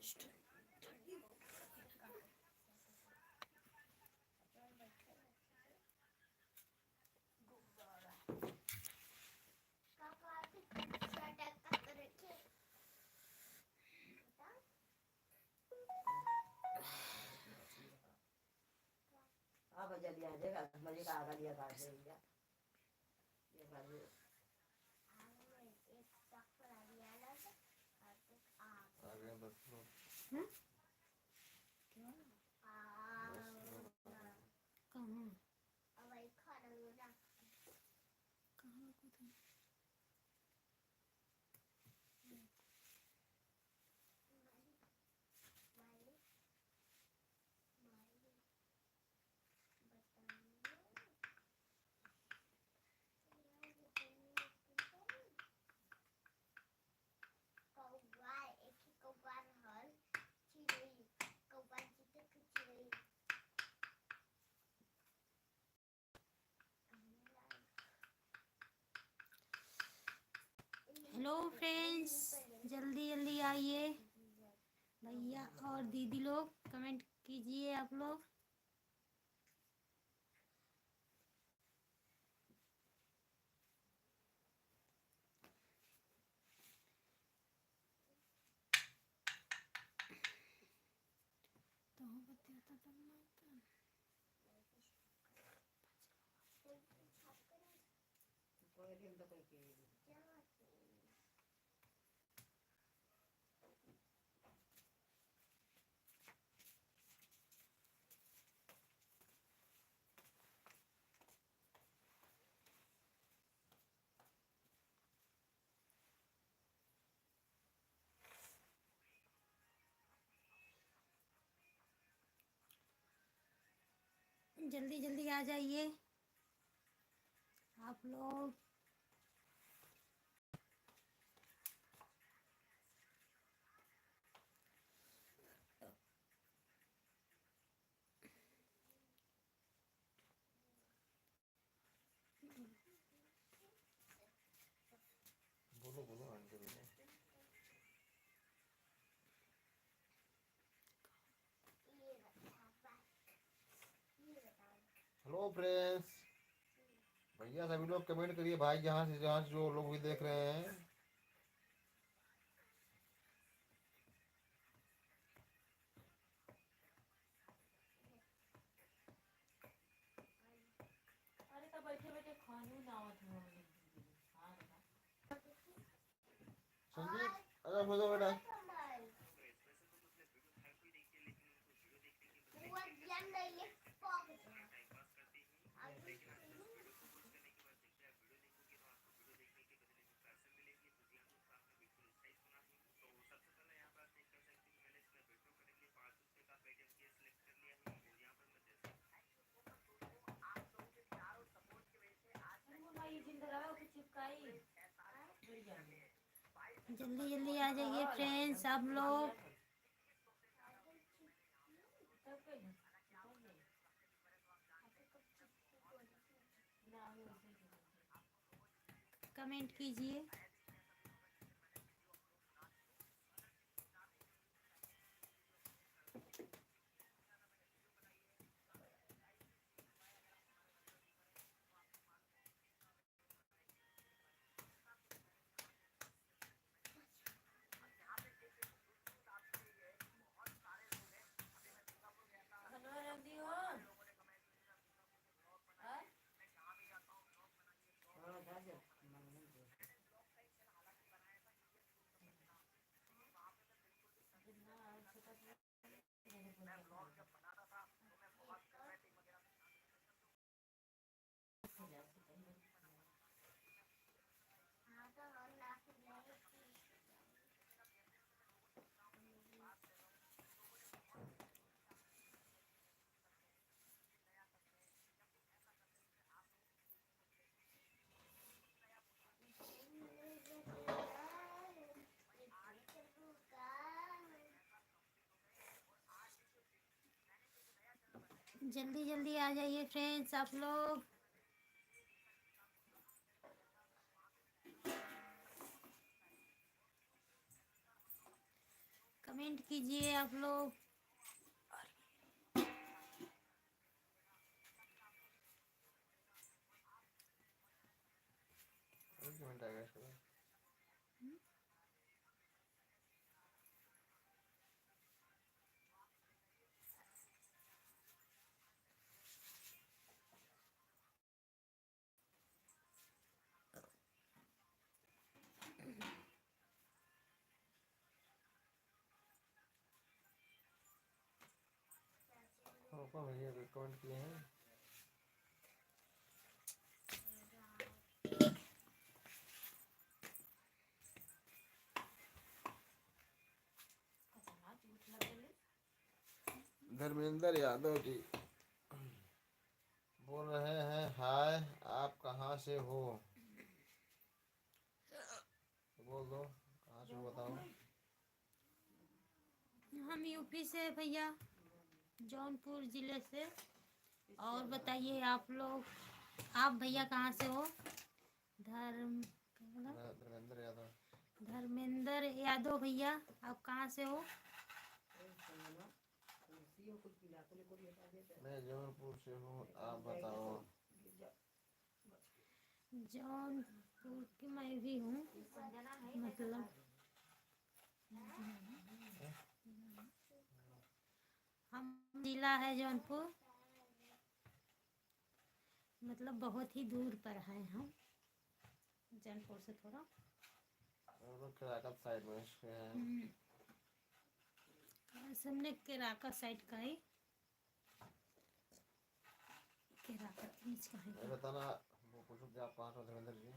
अब जल्दी आ जाएगा मजे का आगा लिया काट देगा ये बात आ गए 10 लोग। हेलो फ्रेंड्स, जल्दी जल्दी आइए भैया और दीदी लोग, कमेंट कीजिए आप लोग। कोई दिन तो कोई के जल्दी जल्दी आ जाइए आप लोग। बोलो बोलो आंटी बोलो। हेलो फ्रेंड्स, भैया सभी लोग कमेंट करिए भाई, जहाँ से जो लोग भी देख रहे हैं। संदीप अगर हो जाओ बेटा। जल्दी जल्दी आ जाइए फ्रेंड्स आप लोग। कमेंट कीजिए। हाँ जा जा जल्दी जल्दी आ जाइए फ्रेंड्स आप लोग। कमेंट कीजिए आप लोग। एक मिनट आ गया इसके बाद। ऊपर भैया कमेंट किए हैं। धर्मेंद्र यादव जी बोल रहे हैं, हाय आप कहाँ से हो? बोल दो कहाँ से हो, बताओ। हम यूपी से भैया, जौनपुर जिले से। और बताइए आप लोग, आप भैया कहाँ से हो? धर्मेंद्र यादव। धर्मेंद्र यादव भैया, आप कहाँ से हो? मैं जौनपुर से हूँ, आप बताओ। जौनपुर की मैं भी हूँ, मतलब हम जिला है जौनपुर, मतलब बहुत ही दूर पर है हम जौनपुर से थोड़ा। केराकत साइड में इसके हैं। हमने केराका साइड का ही, केराका नीच का है। बताना वो पूछो कि आप कहाँ से हो धर्मेंद्र जी?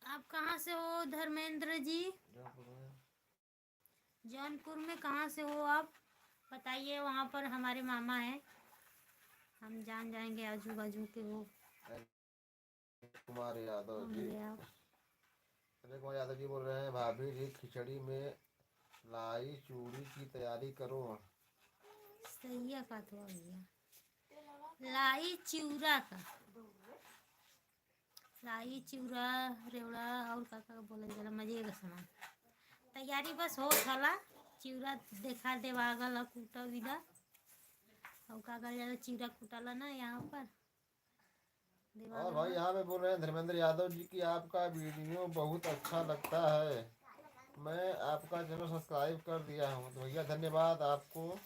आप कहाँ से हो धर्मेंद्र जी? जौनपुर में। जौनपुर में कहाँ से हो आप? बताइए, वहाँ पर हमारे मामा हैं, हम जान जाएंगे आजू बाजू के हो। कुमार यादव जी। आप अजय कुमार यादव जी बोल रहे हैं, भाभी जी खिचड़ी में लाई चूड़ी की तैयारी करो। सही है का तो भैया, लाई चिवड़ा का, लाई चिवड़ा रेवड़ा और का बोला जरा मजे का सामान तैयारी बस हो थाला। चिवड़ा देखा देवागल कूटा विदा और का जरा चिवड़ा कुटाला ना यहाँ पर। और भाई यहाँ पे बोल रहे हैं धर्मेंद्र यादव जी की आपका वीडियो बहुत अच्छा लगता है, मैं आपका चैनल सब्सक्राइब कर दिया हूँ। तो भैया धन्यवाद आपको।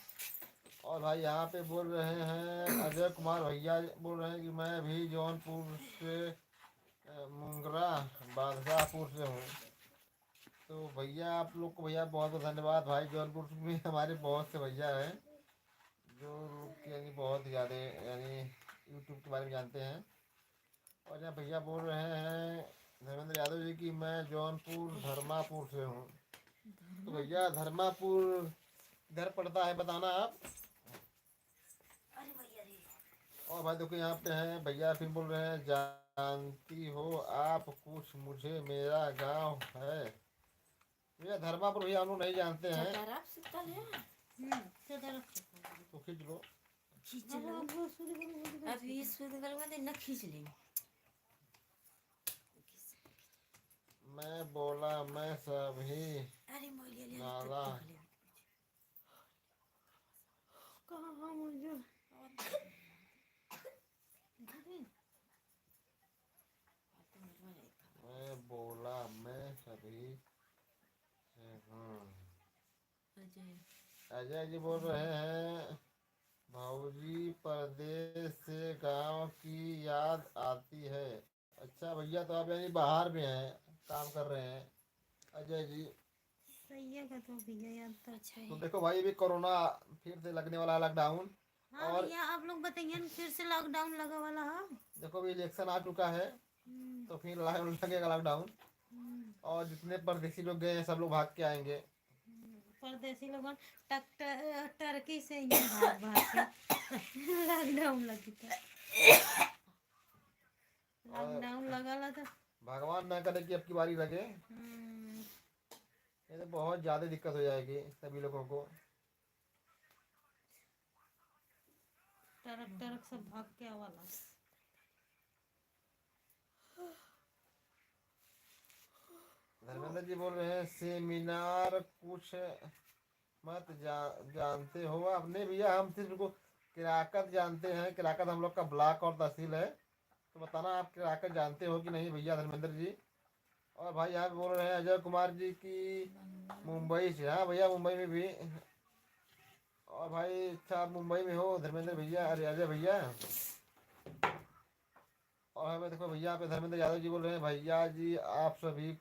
और भाई यहाँ पे बोल रहे हैं अजय कुमार भैया बोल रहे हैं कि मैं भी जौनपुर से मुंगरा बादशाहपुर से हूँ। तो भैया आप लोग को भैया बहुत बहुत धन्यवाद। भाई जौनपुर में हमारे बहुत से भैया हैं जो यानी बहुत ज़्यादा यानी यूट्यूब के बारे में जानते हैं। और यहाँ भैया बोल रहे हैं धर्मेंद्र यादव जी की मैं जौनपुर धर्मापुर से हूँ। तो भैया धर्मापुर इधर पड़ता है, बताना आप। और भाई देखो यहाँ पे हैं भैया फिर बोल रहे हैं, जानती हो आप कुछ मुझे मेरा गांव है। भैया धर्मापुर भैया हम लोग नहीं जानते हैं, तो खींच लो। अभी न खींच ले। मैं बोला मैं सभी नाला कहाँ मुझे मैं बोला मैं सभी से हूँ। अजय जी बोल रहे हैं, भाऊजी परदेश से गांव की याद आती है। अच्छा भैया तो आप यानी बाहर में हैं, काम कर रहे हैं अजय जी। सही है का तो भैया, याद तो अच्छा तो है। देखो भाई अभी कोरोना फिर से लगने वाला है, लॉकडाउन। हाँ और भैया आप लोग बताइए ना, फिर से लॉकडाउन लगा वाला है। देखो अभी इलेक्शन आ चुका है तो फिर लगेगा लॉकडाउन। और जितने परदेसी लोग गए हैं सब लोग भाग के आएंगे। परदेसी लोग टर्की से ही भाग भाग के लॉकडाउन लगी था, लॉकडाउन लगा था। भगवान ना करे कि अब की बारी लगे, ये तो बहुत ज़्यादा दिक्कत हो जाएगी सभी लोगों को। टरक टरक सब भाग के आवाला। धर्मेंद्र जी बोल रहे हैं सेमिनार कुछ जानते हो आपने भैया, हम सिर्फ को किराकत जानते हैं। किराकत हम लोग का ब्लॉक और तहसील है। तो बताना आप किराकत जानते हो कि नहीं भैया धर्मेंद्र जी। और भाई यहाँ पे बोल रहे हैं अजय कुमार जी की मुंबई से। हाँ भैया मुंबई में भी। और भाई अच्छा आप मुंबई में हो धर्मेंद्र भैया, अरे अजय भैया। और हमें देखो भैया यहाँ पे धर्मेंद्र यादव जी बोल रहे हैं भैया जी आप भी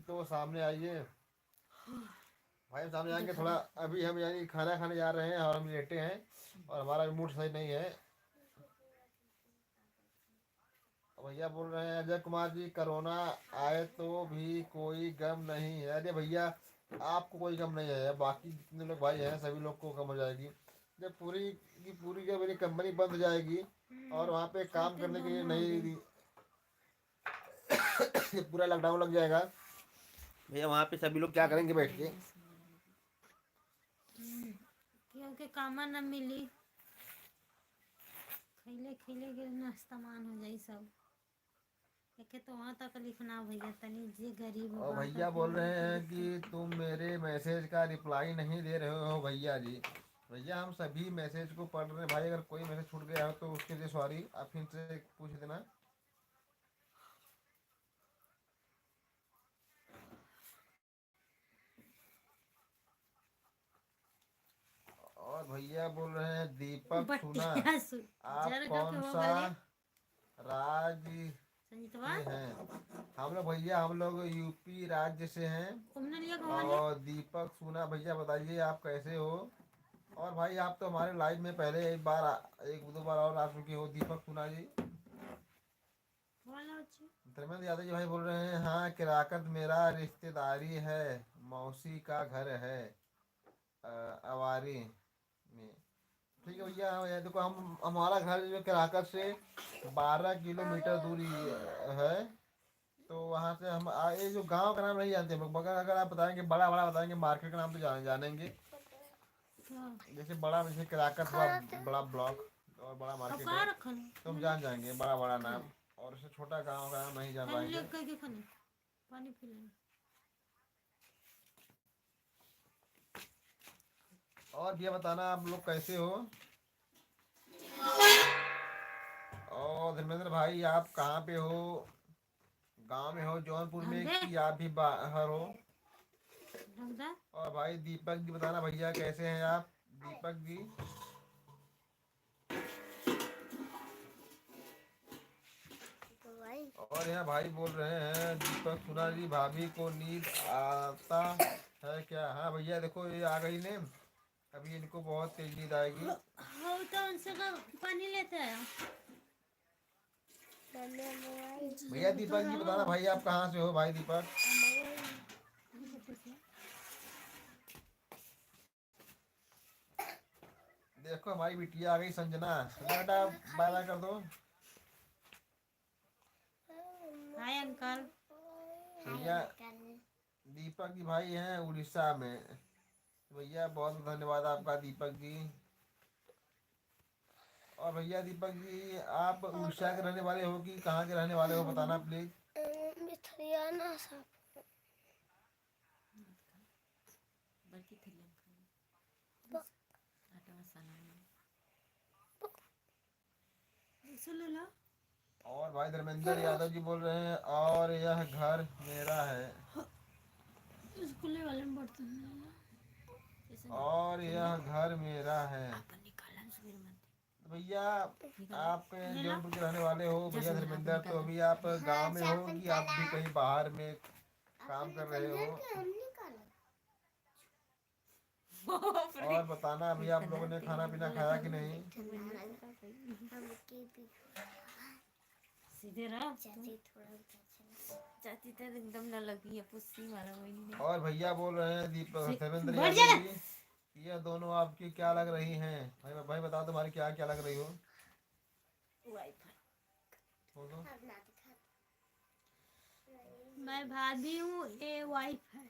तो सामने आइए। भाई हम सामने आएंगे थोड़ा। अभी हम यानी खाना खाने जा रहे हैं और हम लेटे हैं और हमारा मूड सही नहीं है। भैया बोल रहे हैं अजय कुमार जी कोरोना आए तो भी कोई गम नहीं है। अरे भैया आपको कोई गम नहीं है, बाकी जितने लोग भाई हैं सभी लोग को गम हो जाएगी। जब पूरी की पूरी जब मेरी कंपनी बंद हो जाएगी और वहाँ पे काम करने के लिए नहीं पूरा लॉकडाउन लग जाएगा भैया, वहाँ पे सभी लोग क्या करेंगे बैठ के। क्योंकि कामा न मिली, खैले खैले के नाश्ता मान हो जाई सब। एके तो वहाँ तक लिखना भैया तनी जे गरीब और भैया बोल रहे हैं कि तुम मेरे मैसेज का रिप्लाई नहीं दे रहे हो भैया जी। भैया हम सभी मैसेज को पढ़ रहे हैं भाई, अगर कोई मैसेज छूट गया हो तो उसके लिए सॉरी, आप फिर से पूछ देना। और भैया बोल रहे हैं दीपक सुना आप कौन सा राज्य से हैं। हम लोग भैया हम लोग यूपी राज्य से हैं। और दीपक सुना भैया बताइए आप कैसे हो। और भाई आप तो हमारे लाइव में पहले एक दो बार और आ चुके हो दीपक सुना जी। धर्मेंद्र यादव जी भाई बोल रहे हैं हाँ किराकत मेरा रिश्तेदारी है, मौसी का घर है अवारी में। ठीक है भैया, ये देखो हम हमारा घर जो किराकत से 12 किलोमीटर दूरी है। तो वहाँ से हम ये जो गांव का नाम नहीं जानते हम, मगर अगर आप बताएंगे बड़ा बड़ा बताएंगे मार्केट का नाम तो जानेंगे। जैसे बड़ा जैसे किराकत बड़ा ब्लॉक और बड़ा मार्केट है तो हम जान जाएंगे बड़ा बड़ा नाम। और इससे छोटा गांव का नाम नहीं जान पाएंगे। और भैया बताना आप लोग कैसे हो। और धर्मेंद्र भाई आप कहाँ पे हो, गांव में हो जौनपुर में कि आप भी बाहर हो। और भाई दीपक जी बताना भैया कैसे हैं आप दीपक जी। और यहाँ भाई बोल रहे हैं दीपक सुना जी भाभी को नींद आता है क्या। हाँ भैया देखो ये आ गई ने, अभी इनको बहुत तेज नींद आएगी। तो उनसे पानी लेते हैं भैया। दीपक जी बताना भाई आप कहाँ से हो भाई दीपक। देखो हमारी बिटिया आ गई संजना, बेटा बाय बाय कर दो। Hi uncle. भैया दीपक जी भाई हैं उड़ीसा में। भैया बहुत धन्यवाद आपका दीपक जी। और भैया दीपक जी आप उड़ीसा के रहने वाले हो कि कहाँ के रहने वाले हो बताना प्लीज। और भाई धर्मेंद्र यादव जी बोल रहे हैं और यह घर मेरा है। और यह घर मेरा है। भैया आप जौनपुर के रहने वाले हो भैया धर्मेंद्र, तो अभी आप गांव में हो कि आप भी कहीं बाहर में काम कर रहे हो। और बताना अभी आप लोगों ने खाना पीना खाया कि नहीं। सीधे रहो चाची तो एकदम न लगी है पुस्सी वाला वही। और भैया बोल रहे हैं दीपक धर्मेंद्र यादव जी ये दोनों आपकी क्या लग रही हैं। भाई भाई बताओ तुम्हारी क्या क्या लग रही हो। मैं भाभी हूँ ये वाइफ है।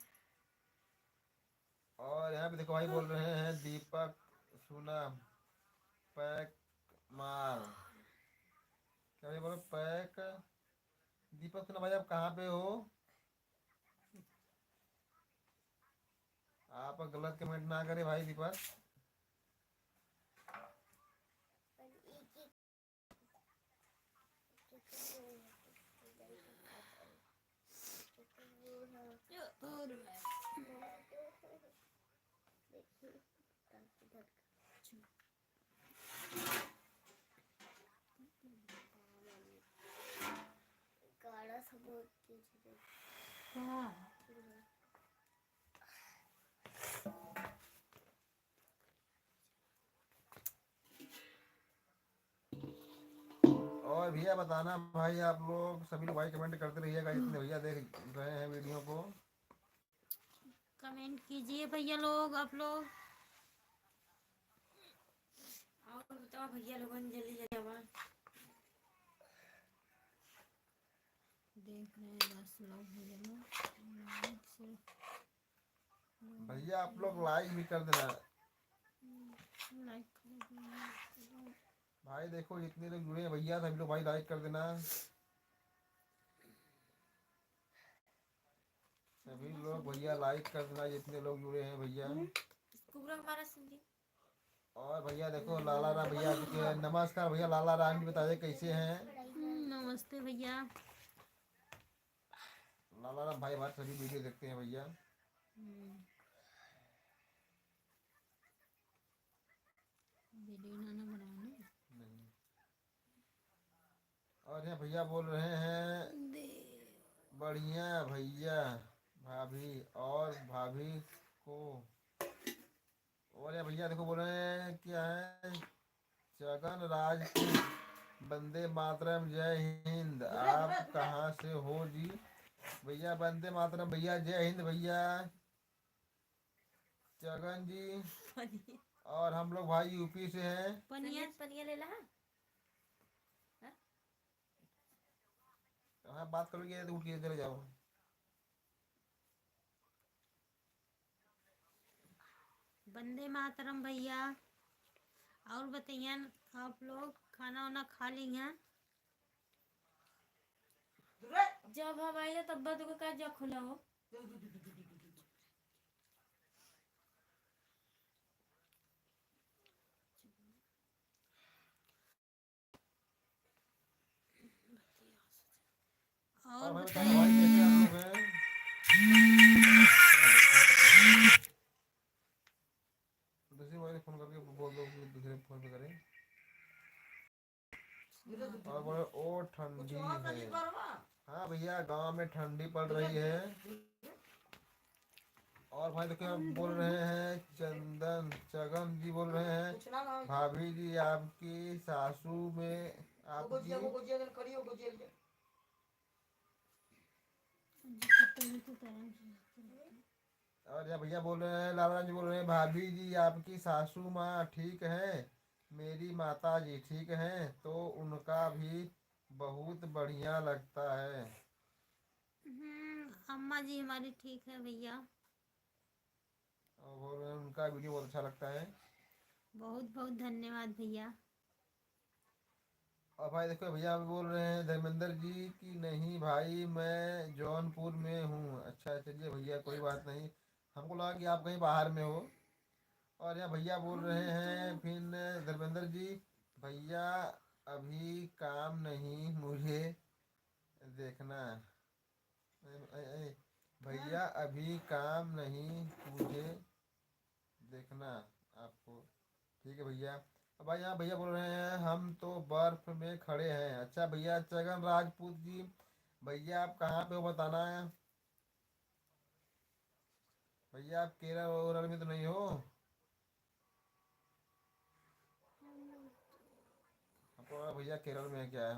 और यहाँ पे देखो भाई बोल रहे हैं दीपक सुना पैक मार। क्या भाई बोलो पैक। दीपक सुना भाई आप कहाँ पे हो। आप गलत कमेंट ना करें भाई दीपक। और भैया बताना भाई, आप लोग सभी लोग भाई कमेंट करते रहिएगा जितने भैया देख रहे हैं वीडियो को। कमेंट कीजिए भैया लोग, आप लोग। और बताओ भैया लोगन जल्दी जल्दी आवाज। देख रहे हैं 10 लोग भैया लोग। भैया आप लोग लाइक भी कर देना लाइक कर दीजिए। भाई। देखो जितने लोग जुड़े हैं भैया सभी लोग भाई लाइक कर देना। सभी लोग भैया लाइक कर देना जितने लोग जुड़े हैं भैया। कुबरा हमारा सिंधी। और भैया देखो लाला राम भैया आ चुके हैं। नमस्कार भैया लाला राम जी, बताइए कैसे हैं। नमस्ते भैया। लाला राम भाई हमारे सभी वीडियो देखते हैं भैया। वीडियो ना बनाने। नहीं। और यहाँ भैया बोल रहे हैं बढ़िया भैया भाभी और भाभी को। और यहाँ भैया देखो बोल रहे हैं क्या है, जगन राजपूत वंदे मातरम जय हिंद। आप कहाँ से हो जी। भैया वंदे मातरम भैया, जय हिंद भैया जगन जी। और हम लोग भाई यूपी से हैं। पनिया पनिया ले ला। हाँ बात करोगे तो उठ के चले जाओ। वंदे मातरम भैया। और बताइए आप लोग खाना वाना खा ली हैं। जब हम आइले तब बा का जा खुला हो। और और भाई बताइए भाई कैसे आप लोग हैं। दूसरे वाले फोन करके बोल दो कि दूसरे फोन पे करें। और बोले ओ ठंडी है। हाँ भैया गांव में ठंडी पड़ रही है। और भाई देखो बोल रहे हैं चंदन चगन जी बोल रहे हैं भाभी जी आपकी सासू में आपकी। और या भैया बोल रहे हैं लाला जी बोल रहे हैं भाभी जी आपकी सासू माँ ठीक है, मेरी माता जी ठीक हैं, तो उनका भी बहुत बढ़िया लगता है। अम्मा जी हमारी ठीक है भैया। और बोल रहे हैं उनका वीडियो बहुत अच्छा लगता है। बहुत बहुत धन्यवाद भैया। और भाई देखो भैया बोल रहे हैं धर्मेंद्र जी की नहीं भाई मैं जौनपुर में हूँ। अच्छा चलिए भैया कोई बात नहीं, हमको लगा कि आप कहीं बाहर में हो। और यहाँ भैया बोल रहे हैं फिर धर्मेंद्र जी भैया अभी काम नहीं मुझे देखना। भैया अभी काम नहीं मुझे देखना आपको। ठीक है भैया। अब भाई यहाँ भैया बोल रहे हैं हम तो बर्फ में खड़े हैं। अच्छा भैया चगन राजपूत जी भैया आप कहाँ पे हो बताना है। भैया आप केरल वेरल में तो नहीं हो। हमको लगा भैया केरल में है क्या है,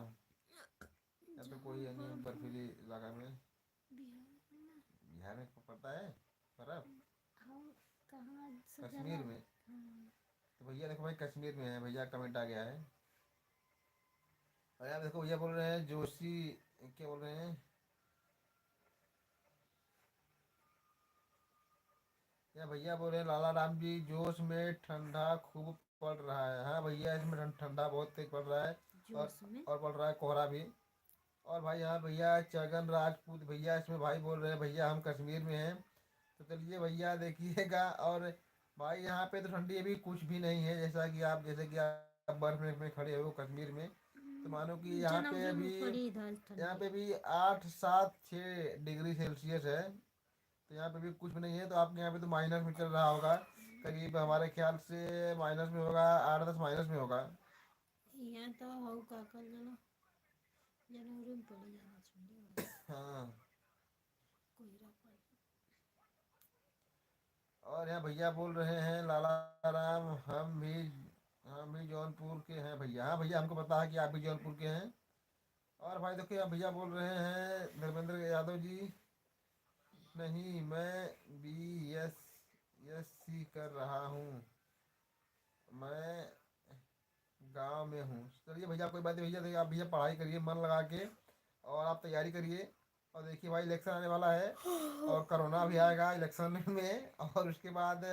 या तो कोई अन्य बर्फीली इलाका में। बिहार में पड़ता है बर्फ। कश्मीर में। तो भैया देखो भाई कश्मीर में है भैया, कमेंट आ गया है। और यार देखो भैया बोल रहे हैं जोशी क्या बोल रहे हैं या भैया बोल रहे हैं लाला राम जी जोश में ठंडा खूब पड़ रहा है। हाँ भैया इसमें ठंडा बहुत तेज पड़ रहा है। और पड़ रहा है कोहरा भी। और भाई हाँ भैया चगन राजपूत भैया इसमें भाई बोल रहे हैं भैया हम कश्मीर में हैं तो चलिए भैया देखिएगा। और भाई यहाँ पे तो ठंडी अभी कुछ भी नहीं है, जैसे कि आप बर्फ में खड़े हो कश्मीर में, तो मानो कि यहाँ पे जनवरी में अभी पड़ी इधर यहाँ ठंडी। पे भी 8 7 6 डिग्री सेल्सियस है। तो यहाँ पे भी कुछ भी नहीं है। तो आपके यहाँ पे तो माइनस में चल रहा होगा, करीब हमारे ख्याल से माइनस में होगा, 8 10 माइनस में होगा। यहाँ तो हो का कर जना जनवरी में पड़ी जाना ठंडी हाँ। कोहरा पड़। और यहाँ भैया बोल रहे हैं लाला राम, हम भी जौनपुर के हैं भैया। हाँ भैया, हमको पता है कि आप भी जौनपुर के हैं। और भाई देखिए, अब भैया बोल रहे हैं धर्मेंद्र यादव जी, नहीं मैं BSc कर रहा हूँ, मैं गांव में हूँ। चलिए भैया, कोई बात नहीं भैया, देखिए आप भैया पढ़ाई करिए मन लगा के, और आप तैयारी करिए। और देखिए भाई, इलेक्शन आने वाला है, और कोरोना भी आएगा इलेक्शन में। और उसके बाद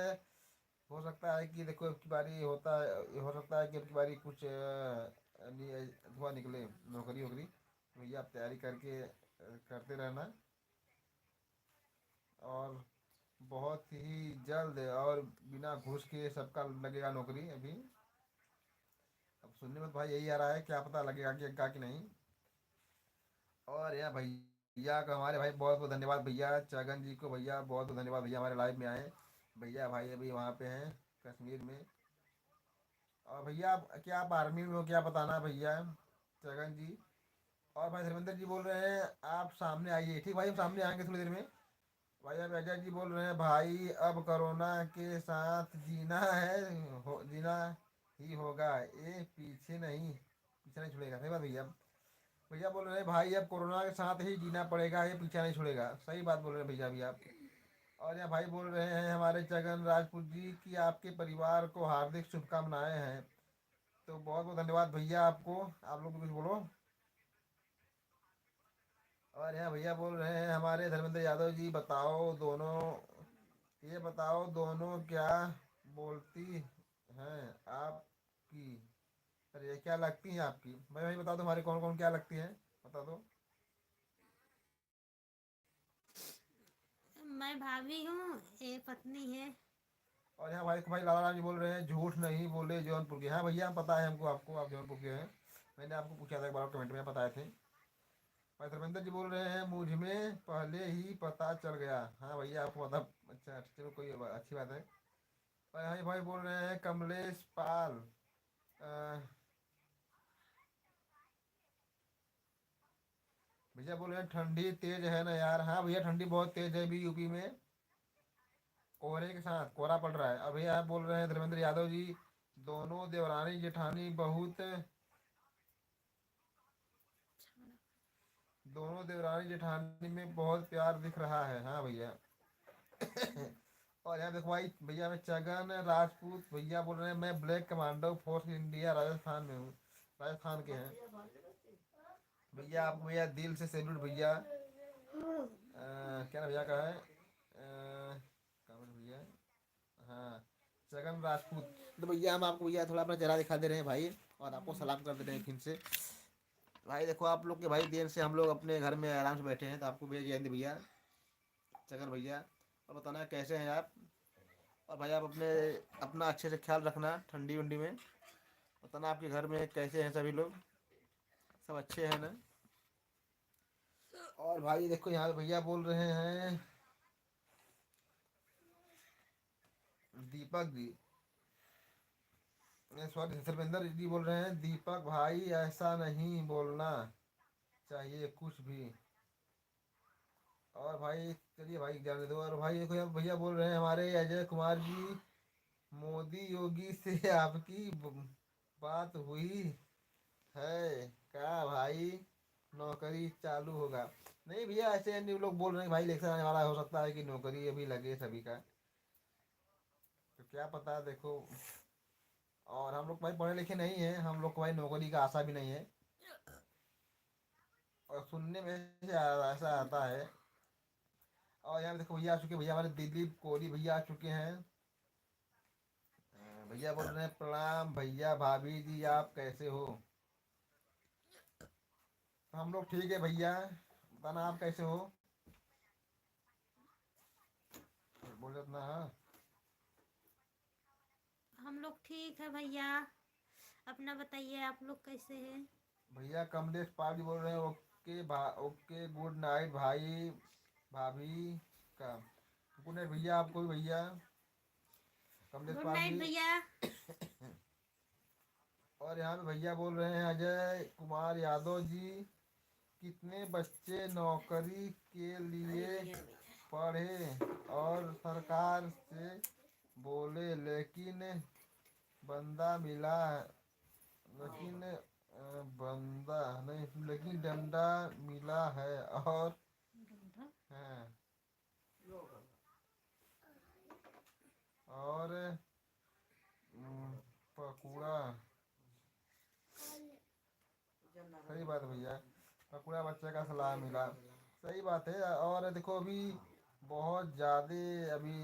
हो सकता है कि देखो, अब की बारी होता है, हो सकता है कि अब की बारी कुछ धुआं निकले, नौकरी वोकरी। तो भैया आप तैयारी करके करते रहना। और बहुत ही जल्द और बिना घूस के सबका लगेगा नौकरी अभी। अब सुनने में तो भाई यही आ रहा है, क्या पता लगेगा कि नहीं। और यहाँ भैया का, हमारे भाई बहुत बहुत धन्यवाद भैया चगन जी को, भैया बहुत बहुत धन्यवाद भैया, हमारे लाइव में आए। भैया भाई अभी वहाँ पे हैं कश्मीर में। और भैया क्या आप आर्मी में हो, क्या बताना भैया चगन जी। और भाई धर्मेंद्र जी बोल रहे हैं आप सामने आइए। ठीक भाई, हम सामने आएंगे थोड़ी देर में। भाई अब अजय जी बोल रहे हैं भाई अब कोरोना के साथ जीना है, जीना ही होगा, ये पीछे नहीं छुड़ेगा। सही बात भैया। भैया बोल रहे हैं भाई अब कोरोना के साथ ही जीना पड़ेगा, ये पीछा नहीं छोड़ेगा। सही बात बोल रहे हैं भैया भी आप। और यहाँ भाई बोल रहे हैं हमारे जगन राजपूत जी की आपके परिवार को हार्दिक शुभकामनाएं हैं। तो बहुत बहुत धन्यवाद भैया आपको। आप लोग भी कुछ बोलो। और यहाँ भैया बोल रहे हैं हमारे धर्मेंद्र यादव जी, बताओ दोनों क्या बोलती हैं आपकी, अरे क्या लगती हैं आपकी। भाई बता दो, हमारे कौन कौन क्या लगती हैं, बता दो। मैं भाभी हूँ, ये पत्नी है। और यहाँ भाई लाला राम जी बोल रहे हैं झूठ नहीं बोले जौनपुर के। हाँ भैया, हम पता है हमको, आपको आप जौनपुर के हैं। मैंने आपको पूछा था एक बार, कमेंट में बताए थे। भाई धर्मेंद्र जी बोल रहे हैं मुझ में पहले ही पता चल गया। हाँ भैया, आपको पता, अच्छा चलो, कोई अच्छी बात है। भाई बोल रहे हैं कमलेश पाल, अ, भैया बोल रहे हैं ठंडी तेज है ना यार। हाँ भैया, ठंडी बहुत तेज है अभी यूपी में, कोहरे के साथ कोहरा पड़ रहा है। अब भैया आप बोल रहे हैं धर्मेंद्र यादव जी, दोनों देवरानी जेठानी बहुत दोनों देवरानी जेठानी में बहुत प्यार दिख रहा है। हाँ भैया। और यहाँ देखो भाई, भैया मैं चगन राजपूत भैया बोल रहे हैं मैं black commando force India Rajasthan में हूँ, राजस्थान के हैं भैया। आपको भैया दिल से सैल्यूट भैया। क्या नाम भैया का है, कमल भैया, हाँ चगन राजपूत। तो भैया हम आपको भैया थोड़ा अपना चेहरा दिखा दे रहे हैं भाई, और आपको सलाम कर दे रहे हैं फिर से। भाई देखो आप लोग के भाई देर से हम लोग अपने घर में आराम से बैठे हैं, तो आपको भैया जय हिंद भैया चगन भैया। और बताना कैसे हैं आप। और भाई आप अपना अच्छे से ख्याल रखना ठंडी वंडी में। बताना आपके घर में कैसे हैं सभी लोग, सब अच्छे हैं ना। और भाई देखो यहाँ भैया बोल रहे हैं दीपक जी, सॉरी धर्मेंद्र जी बोल रहे हैं दीपक भाई ऐसा नहीं बोलना चाहिए कुछ भी। और भाई चलिए भाई जाने दो। और भाई देखो यहाँ भैया बोल रहे हैं हमारे अजय कुमार जी, मोदी योगी से आपकी बात हुई है क्या भाई, नौकरी चालू होगा। नहीं भैया, ऐसे नहीं लोग बोल रहे हैं भाई इलेक्शन आने वाला है, हो सकता है कि नौकरी अभी लगे सभी का, तो क्या पता देखो। और हम लोग भाई पढ़े लिखे नहीं है, हम लोग को भाई नौकरी का आशा भी नहीं है। और सुनने में ऐसा आता है। और यहाँ देखो भैया आ चुके, भैया हमारे दिलीप कोहली भैया आ चुके हैं। भैया बोल रहे हैं प्रणाम भैया भाभी जी आप कैसे हो। तो हम लोग ठीक है भैया, बताना आप कैसे हो। बोले अपना। हाँ हम लोग ठीक है भैया, अपना बताइए आप लोग कैसे हैं? भैया कमलेश पाल जी बोल रहे हैं। ओके गुड नाइट भाई भाभी का। गुड नाइट भैया आपको भी भैया कमलेश गुड पाल नाइट जी। भैया। और यहाँ पे भैया बोल रहे हैं अजय कुमार यादव जी, कितने बच्चे नौकरी के लिए पढ़े और सरकार से बोले लेकिन बंदा मिला, लेकिन बंदा नहीं, लेकिन डंडा मिला है और है और पकौड़ा। सही बात है भैया, पकौड़ा बच्चे का सलाह मिला। सही बात है। और देखो अभी बहुत ज़्यादा अभी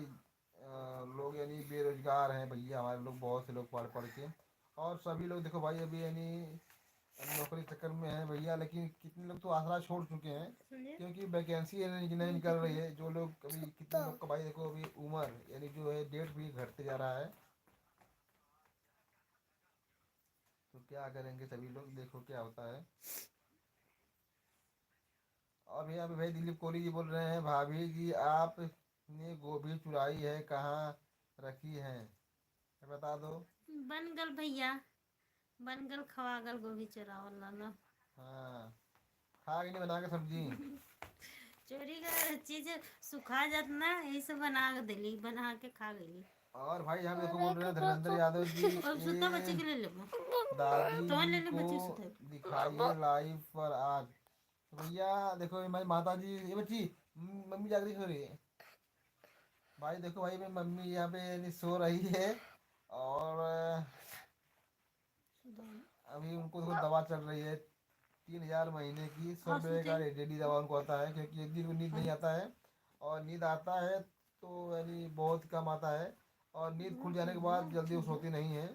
लोग यानी बेरोजगार हैं भैया, हमारे लोग बहुत से लोग पढ़ पढ़ के। और सभी लोग देखो भाई अभी यानी नौकरी चक्कर में है भैया, लेकिन कितने लोग तो आसरा छोड़ चुके हैं क्योंकि वैकेंसी नहीं निकल रही है। जो लोग अभी कितने लोग का भाई देखो अभी उम्र यानी जो है डेट भी घटते जा रहा है, तो क्या करेंगे सभी लोग, देखो क्या होता है। और भैया अभी भाई दिलीप कोहली जी बोल रहे हैं भाभी जी आपने गोभी चुराई है कहाँ रखी है, बता दो। बन गल भैया, बन गल खवा गल गोभी चुरावल लाला। हाँ खा के नहीं बना के सब्जी। चोरी का चीज सुखा जात ना, यही से बना के दिली, बना के खा गई। और भाई यहाँ पे देखो बोल रहे हैं धर्मेंद्र यादव जी और सुता बच्चे के लिए लेबो, दादी तो जी ले ले को बच्चे सुते। दिखाइए लाइव पर आज। तो भैया देखो हमारी माता जी, ये बच्ची मम्मी जागरी सो रही है। भाई देखो भाई मेरी मम्मी यहाँ पे यानी सो रही है। और अभी उनको देखो दवा चल रही है 3,000 महीने की, 100 रुपये का डेली दवा उनको आता है क्योंकि एक दिन को नींद नहीं आता है। और नींद आता है तो यानी बहुत कम आता है, और नींद खुल जाने के बाद जल्दी वो सोती नहीं है।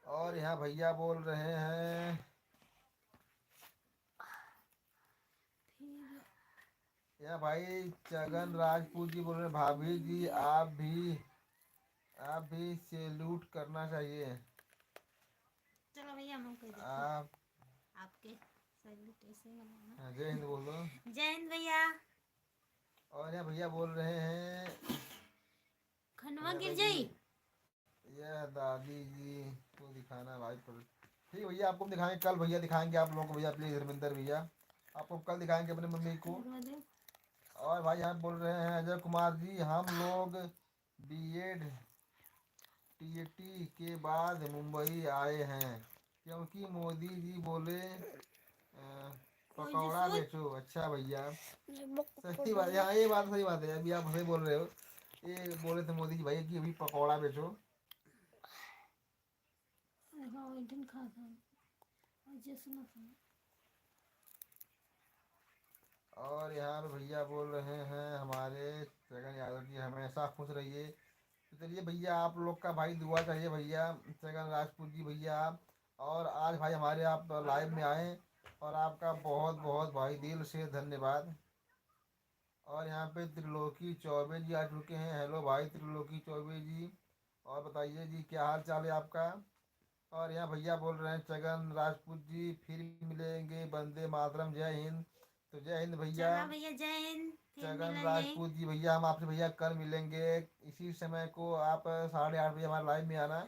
और यहाँ भैया बोल रहे हैं, यहाँ भाई छगन राजपूत जी बोल रहे हैं भाभी जी आप भी सैल्यूट करना चाहिए। चलो भैया हम कह देते आप आपके सैल्यूटेशन बनाना। हाँ, जय हिंद बोल दो। जय हिंद भैया। और यहाँ भैया बोल रहे हैं खनवा यहाँ गिर पे जाई। यह दादी जी को दिखाना भाई पर। ठीक है भैया आपको हम दिखाएंगे कल, भैया दिखाएंगे आप लोगों को भैया, प्लीज धर्मेंद्र भैया आपको कल दिखाएंगे अपने मम्मी को। और भाई यहाँ बोल रहे हैं अजय कुमार जी हम लोग बीएड टीएटी के बाद मुंबई आए हैं क्योंकि मोदी जी बोले पकौड़ा बेचो। अच्छा भैया सही बात है, हाँ ये बात सही बात है, अभी आप सही बोल रहे हो। ये बोले थे मोदी जी भाई कि अभी पकौड़ा बेचो। और यहाँ पे भैया बोल रहे हैं हमारे छगन यादव जी हमेशा खुश रहिए। तो चलिए भैया आप लोग का भाई दुआ चाहिए भैया छगन राजपूत जी भैया। और आज भाई हमारे आप लाइव में आए और आपका बहुत बहुत भाई दिल से धन्यवाद। और यहाँ पे त्रिलोकी चौबे जी आ चुके हैं। हेलो भाई त्रिलोकी चौबे जी, और बताइए जी क्या हाल चाल है आपका। और यहाँ भैया बोल रहे हैं छगन राजपूत जी फिर मिलेंगे, वंदे मातरम, जय हिंद। तो जय हिंद भैया। चला भैया जय हिंद, फिर छगन मिलेंगे। राजपूत जी भैया हम आपसे भैया कल मिलेंगे इसी समय को, आप 8:30 बजे हमारे लाइव में आना।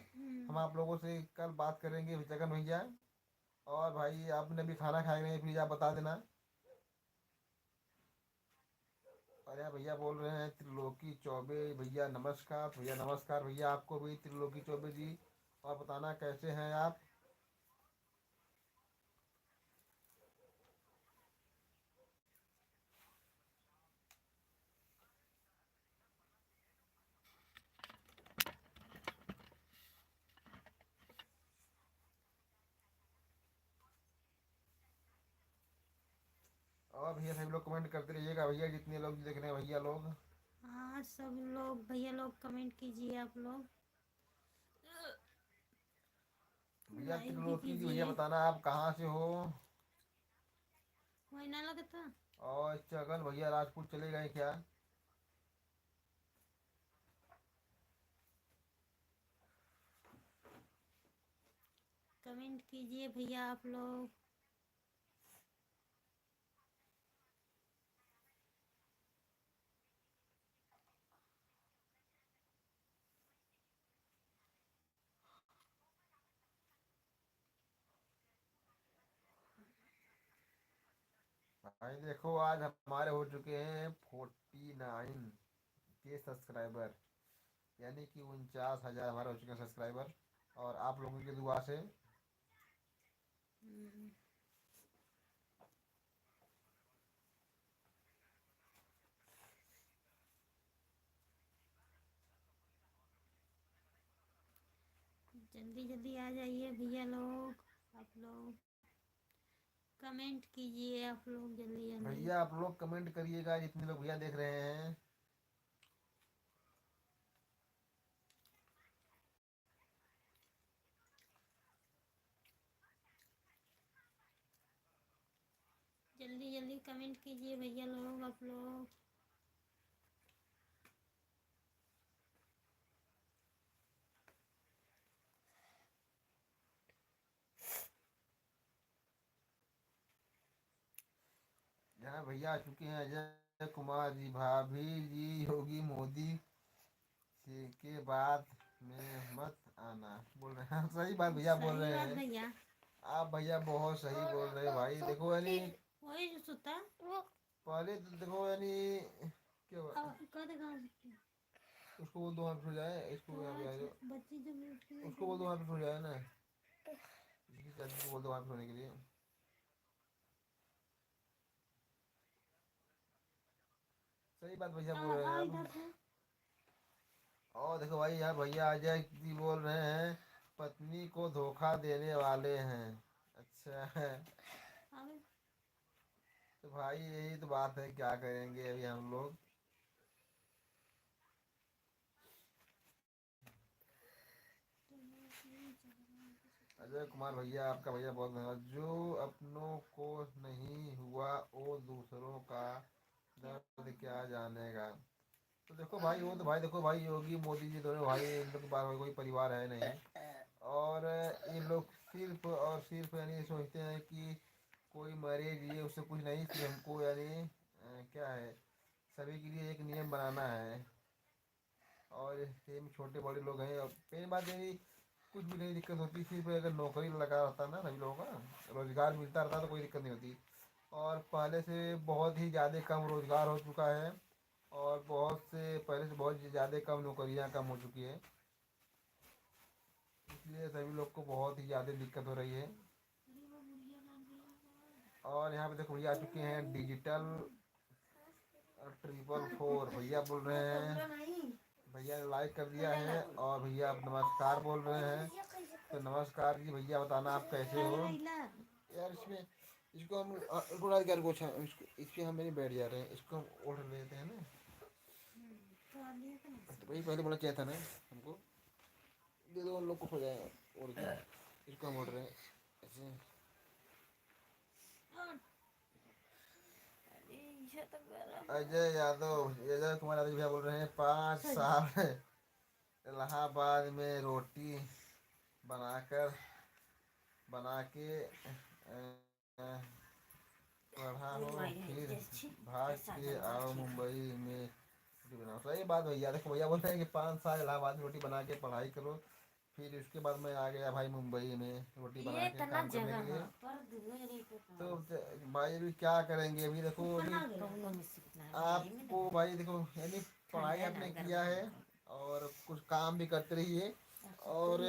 हम आप लोगों से कल बात करेंगे छगन भैया। और भाई आपने भी खाना खाए नहीं प्लीज़ आप बता देना। और यहाँ भैया बोल रहे हैं त्रिलोकी चौबे भैया नमस्कार। भैया नमस्कार भैया आपको भी त्रिलोकी चौबे जी। और बताना कैसे हैं आप। और भैया सभी लोग कमेंट करते रहिएगा भैया, जितने लोग देख रहे हैं भैया लोग। हाँ सब लोग भैया लोग कमेंट कीजिए आप लोग, भैया लाइक भी त्रिलोकी जी भैया कीजिए। बताना आप कहाँ से हो। वही ना लगता और चगन भैया राजपूत चले गए क्या? कमेंट कीजिए भैया आप लोग। भाई देखो आज हमारे हो चुके हैं 49 के सब्सक्राइबर, यानी कि 49,000 हमारे हो चुके हैं सब्सक्राइबर, और आप लोगों की दुआ से। हम्म, जल्दी जल्दी आ जाइए भैया लोग। आप लोग कमेंट कीजिए आप लोग जल्दी जल्दी। भैया आप लोग कमेंट करिएगा जितने लोग भैया देख रहे हैं। जल्दी जल्दी कमेंट कीजिए भैया लोग आप लोग। यहाँ भैया आ चुके हैं अजय कुमार जी, भाभी जी योगी मोदी के बाद में मत आना बोल रहे हैं। सही बात भैया बोल सही रहे बात हैं। भैया। आप भैया बहुत सही बोल रहे हैं भाई। देखो यानी वही जो सुता पहले तो देखो यानी क्या हुआ? कद कहाँ उसको बोल दो वहाँ पे सो जाए, इसको यहाँ पे आ जाओ। बच्ची जब उठी है उसको बोल दो वहाँ पे सो जाए ना, इसकी चाची को बोल दो वहाँ पे सोने के लिए। सही बात भैया बोल रहे हैं आप। और देखो भाई यहाँ भैया अजय जी बोल रहे हैं पत्नी को धोखा देने वाले हैं। अच्छा है। तो भाई यही तो बात है, क्या करेंगे अभी हम लोग। अजय कुमार भैया आपका भैया बहुत धन्यवाद। जो अपनों को नहीं हुआ वो दूसरों का दर्द क्या जानेगा। तो देखो भाई वो तो भाई देखो भाई योगी मोदी जी दोनों भाई, इन लोग के पास कोई परिवार है नहीं, और ये लोग सिर्फ और सिर्फ यानी सोचते हैं कि कोई मरे जिए उससे कुछ नहीं, सिर्फ हमको यानी क्या है, सभी के लिए एक नियम बनाना है। और ये छोटे बड़े लोग हैं, और मेन बात यही कुछ भी नहीं दिक्कत होती, सिर्फ अगर नौकरी लगा रहता ना सभी लोगों का, रोजगार मिलता रहता तो कोई दिक्कत नहीं होती। और पहले से बहुत ही ज़्यादा कम रोजगार हो चुका है, और बहुत से पहले से बहुत ज़्यादा कम नौकरियां कम हो चुकी है, इसलिए सभी लोग को बहुत ही ज़्यादा दिक्कत हो रही है। और यहाँ पे देखो भैया आ चुके हैं डिजिटल 444 भैया बोल रहे हैं, भैया ने लाइक कर दिया है, और भैया आप नमस्कार बोल रहे हैं। तो नमस्कार जी भैया, बताना आप कैसे हो यार। इसमें इसको हम थोड़ा यार कुछ इसको इस पे हम नहीं बैठ जा रहे हैं, इसको हम ओढ़ लेते हैं ना। तो वही पहले बोला क्या था ना हमको, दे दो उन लोग को हो जाए ओढ़ के, इसको हम ओढ़ रहे हैं ऐसे। अजय यादव, अजय कुमार यादव भैया बोल रहे हैं 5 साल इलाहाबाद में रोटी बनाकर बना के पढ़ा हो, फिर भाग के आओ मुंबई में रोटी बनाओ। सही बात भैया। देखो भैया बोलते हैं कि 5 साल इलाहाबाद में रोटी बना के पढ़ाई करो, फिर उसके बाद मैं आ गया भाई मुंबई में रोटी बना के काम करने के लिए। तो भाई अभी क्या करेंगे, अभी देखो अभी आपको भाई देखो यानी पढ़ाई आपने किया है और कुछ काम भी करते रहिए, और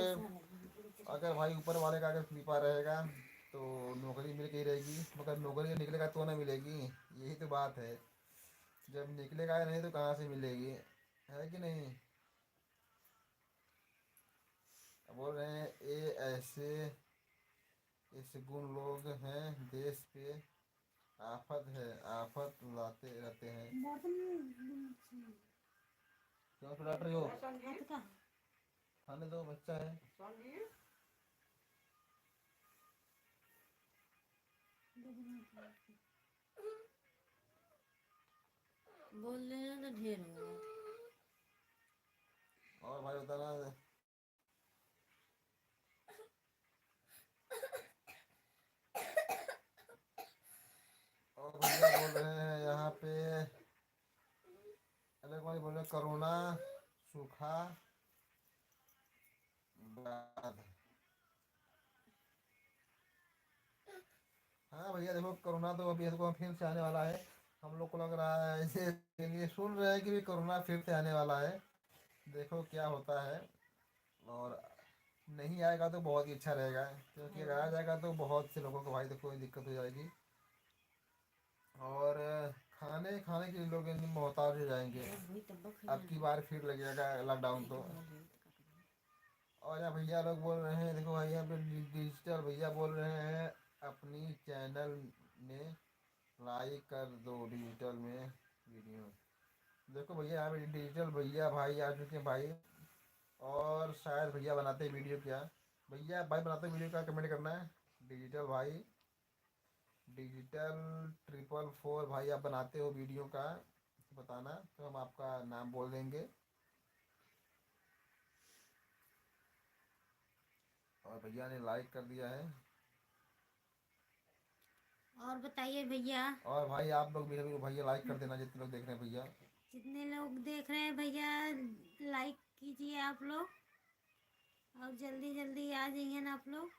अगर भाई ऊपर वाले का अगर कृपा रहेगा तो नौकरी मिल के ही रहेगी, मगर नौकरी निकलेगा तो ना मिलेगी, यही तो बात है। जब निकलेगा नहीं तो कहाँ से मिलेगी, है कि नहीं। बोल रहे हैं ये ऐसे ऐसे गुण लोग हैं देश पे आफत है, आफत लाते रहते हैं। क्यों फिर डॉक्टर हो, खाने दो बच्चा है। बोल लेना तो ढेर हो गया। और भाई बताना। और भैया बोल रहे हैं यहाँ पे, अलग भाई बोल रहे हैं, कोरोना सूखा बाद। हाँ भैया देखो, कोरोना तो अभी देखो फिर से आने वाला है। हम लोग को लग रहा है ऐसे, ये सुन रहे हैं कि भी कोरोना फिर से आने वाला है। देखो क्या होता है। और नहीं आएगा तो बहुत ही अच्छा रहेगा, क्योंकि अगर आ जाएगा तो बहुत से लोगों को भाई देखो दिक्कत हो जाएगी। और खाने खाने के लोग इनमें मोहताज हो जाएंगे। अब की बार फिर लगेगा लॉकडाउन तो। और यहाँ भैया लोग बोल रहे हैं, देखो भाई यहाँ पे डिजिटल भैया बोल रहे हैं, अपनी चैनल में लाइक कर दो डिजिटल में वीडियो। देखो भैया यहाँ पे डिजिटल भैया भाई आ चुके हैं भाई। और शायद भैया बनाते वीडियो क्या, भैया भाई बनाते वीडियो का कमेंट करना है। डिजिटल भाई, डिजिटल 444 भाई आप बनाते हो वीडियो का बताना, तो हम आपका नाम बोल देंगे। और भैया ने लाइक कर दिया है। और बताइए भैया। और भाई आप लोग भी भैया लाइक कर देना, जितने लोग देख रहे हैं भैया। जितने लोग देख रहे हैं भैया, लाइक कीजिए आप लोग। और जल्दी जल्दी आ जाइए ना आप लोग।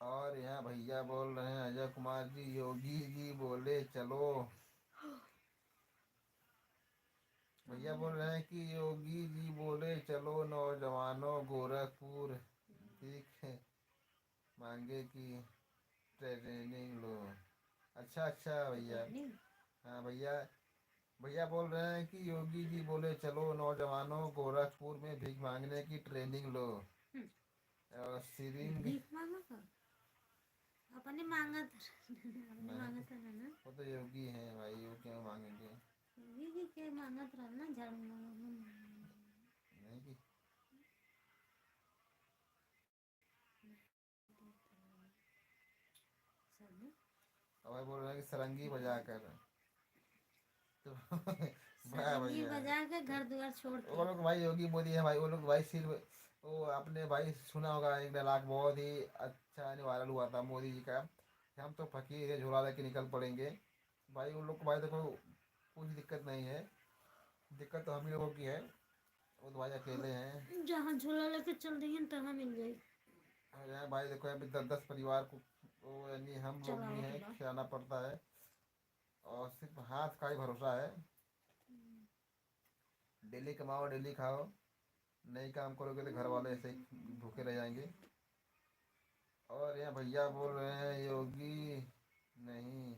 और यहाँ भैया बोल रहे हैं, अजय कुमार जी, योगी जी बोले चलो। भैया बोल रहे हैं कि योगी जी बोले चलो नौजवानों, गोरखपुर दिख मांगे कि ट्रेनिंग लो। अच्छा अच्छा भैया। हाँ भैया, भैया बोल रहे हैं कि योगी जी बोले चलो नौजवानों, गोरखपुर में भीख मांगने की ट्रेनिंग लो। और सिरिंग भीख मांगा था, अपने मांगा था। अपने मांगा था ना। वो तो योगी हैं भाई, वो क्यों मांगेंगे। ये के मांगा था ना, झाड़ू मांगा। नहीं कि और भाई बोल रहे हैं कि सरंगी बजा कर तो वाह सरंगी भैया। बजा के घर द्वार छोड़ वो के। लोग भाई योगी मोदी है भाई, वो लोग भाई सिर्फ, वो आपने भाई सुना होगा एक डायलॉग बहुत ही अच्छा वायरल हुआ था मोदी जी का, कि हम तो फकीर है झोला लेके निकल पड़ेंगे। भाई उन लोग को भाई देखो कुछ दिक्कत नहीं है, दिक्कत तो हम ही लोगों की है। वो तो भाई अकेले हैं। जहाँ झूला लेके चल रही है तहाँ मिल जाएगी। और यहाँ भाई देखो यहाँ पे 10-10 परिवार को, वो यानी हम लोग भी चलाओ हैं, थोड़ा। खिलाना पड़ता है। और सिर्फ हाथ का ही भरोसा है। डेली कमाओ डेली खाओ, नहीं काम करोगे तो घर वाले ऐसे ही भूखे रह जाएंगे। और यहाँ भैया बोल रहे हैं योगी नहीं।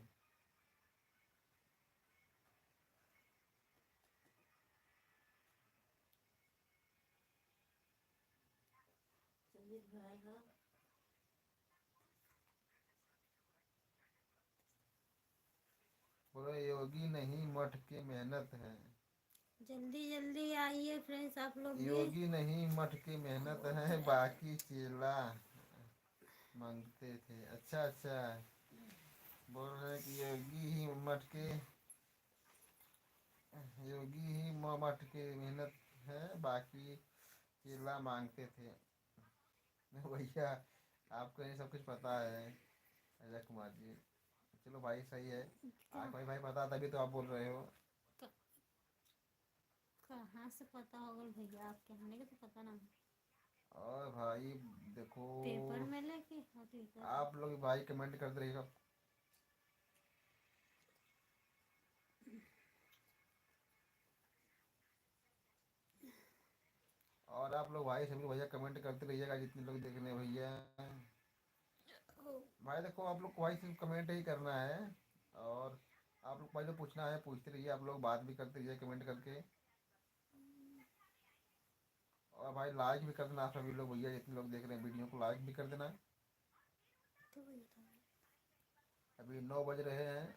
संजीत भाई हाँ। बोलो योगी नहीं मठ की मेहनत है। जल्दी जल्दी आइए फ्रेंड्स आप लोग भी। योगी नहीं मठ की मेहनत है, बाकी चेला मांगते थे। अच्छा अच्छा, बोल रहे हैं कि योगी ही मठ के, योगी ही मठ की मेहनत है, बाकी चेला मांगते थे। भैया आपको ये सब कुछ पता है अजय कुमार जी। चलो भाई सही है, क्या? आप भाई भाई पता तभी तो आप बोल रहे हो। कहाँ से पता होगा भैया, आपके आने का तो पता ना। और भाई देखो, पेपर में लेके होती है। आप लोग भाई कमेंट करते रहिएगा। और आप लोग भाई सभी भैया कमेंट करते रहिएगा, जितने लोग देख रहे हैं भैया। भाई देखो आप लोग को भाई सिर्फ कमेंट ही करना है। और आप लोग भाई जो पूछना है पूछते रहिए, आप लोग बात भी करते रहिए कमेंट करके। और भाई लाइक भी कर देना आप सभी लोग भैया, जितने लोग देख रहे हैं वीडियो को लाइक भी कर देना। अभी 9 बज रहे हैं।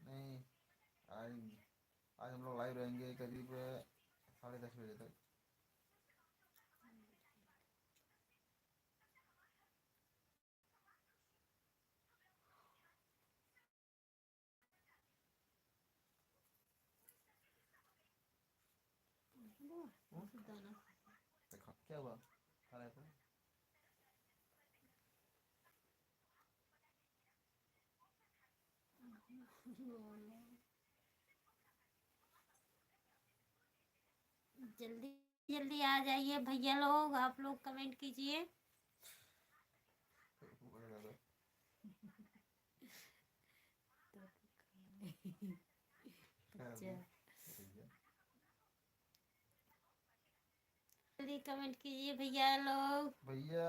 नहीं आएंगे। आज हम लोग लाइव रहेंगे करीब 10:30 बजे तक। देखा क्या हुआ, खा रहे थे? जल्दी जल्दी आ जाइए भैया लोग, आप लोग कमेंट कीजिए। जल्दी कमेंट कीजिए भैया लोग। भैया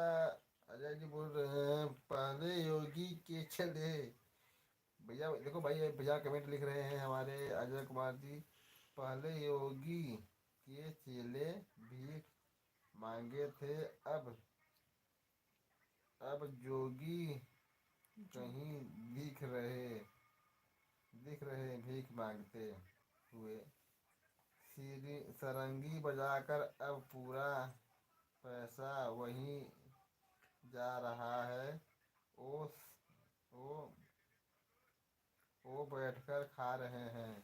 अजय जी बोल रहे हैं पहले योगी के चले। भैया देखो भाई, भैया कमेंट लिख रहे हैं हमारे अजय कुमार जी, पहले योगी के चेले भीख मांगे थे, अब जोगी कहीं दिख रहे भीख मांगते हुए। सरंगी बजाकर अब पूरा पैसा वहीं जा रहा है। वो वो वो बैठकर खा रहे हैं।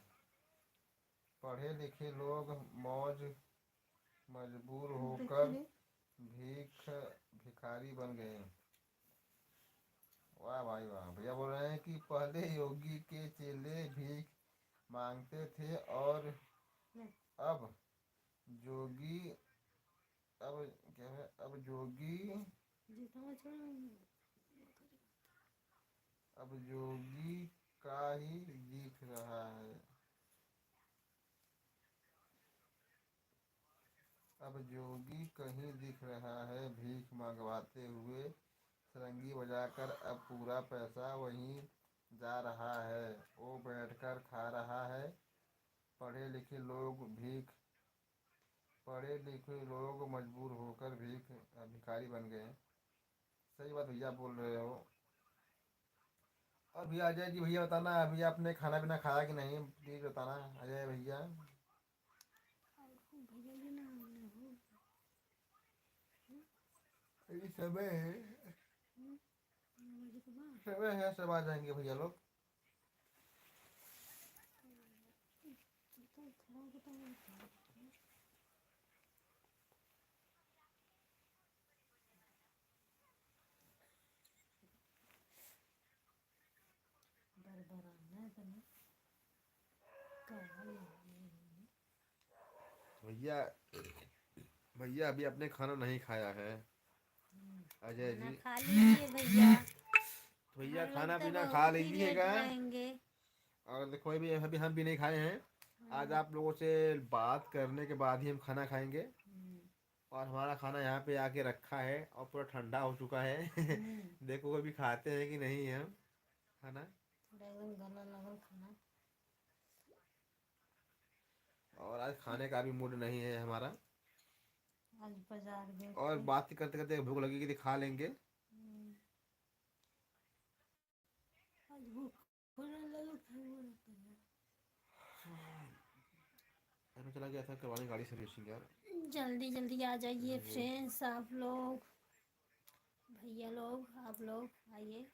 पढ़े लिखे लोग मजबूर होकर भिखारी बन गए। वाह भाई वाह। भैया बोल रहे हैं कि पहले योगी के चेले भीख मांगते थे और अब जोगी अब क्या है, अब जोगी का ही दिख रहा है। अब जोगी कहीं दिख रहा है भीख मंगवाते हुए। सरंगी बजाकर अब पूरा पैसा वहीं जा रहा है। वो बैठकर खा रहा है। पढ़े लिखे लोग मजबूर होकर भिखारी बन गए। सही बात भैया बोल रहे हो। और भैया अजय जी, भैया बताना अभी आपने खाना पीना खाया कि नहीं, प्लीज बताना अजय भैया। अभी समय है, सब आ जाएंगे भैया लोग। भैया भैया अभी आपने खाना नहीं खाया है अजय जी। खा लीजिए भैया। भैया हम खाना लोग तो पीना खा बहुत ही लेट लीजिएगा। रहेंगे। और देखो अभी हम भी नहीं खाए हैं। आज आप लोगों से बात करने के बाद ही हम खाना खाएंगे। और हमारा खाना यहाँ पे आके रखा है और पूरा ठंडा हो चुका है। देखो अभी खाते हैं कि नहीं हम खाना। थोड़ा एकदम गला लगल खाना। और आज खाने का भी मूड नहीं है हमारा। आज बाजार गए और थे। बात करते करते भूख लगेगी तो खा लेंगे। आज भूख लगा था। चला गया था करवाने गाड़ी सर्विसिंग यार। जल्दी जल्दी आ जाइए फ्रेंड्स, आप लोग भैया लोग, आप लोग आइए।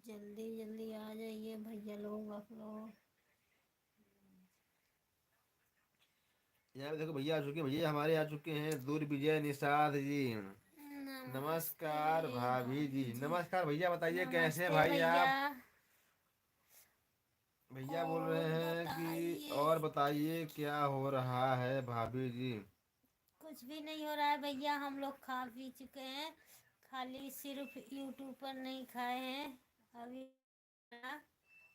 जल्दी जल्दी आ जाइए भैया लोग, आप लोग। यहाँ पे देखो भैया आ चुके हैं। भैया हमारे आ चुके हैं दुर्विजय निषाद जी। नमस्कार भाभी जी। नमस्कार भैया, बताइए कैसे हैं भाई भैया। आप। भैया बोल रहे हैं कि और बताइए क्या हो रहा है भाभी जी। कुछ भी नहीं हो रहा है भैया, हम लोग खा पी चुके हैं। खाली सिर्फ यूट्यूब पर नहीं खाए हैं अभी।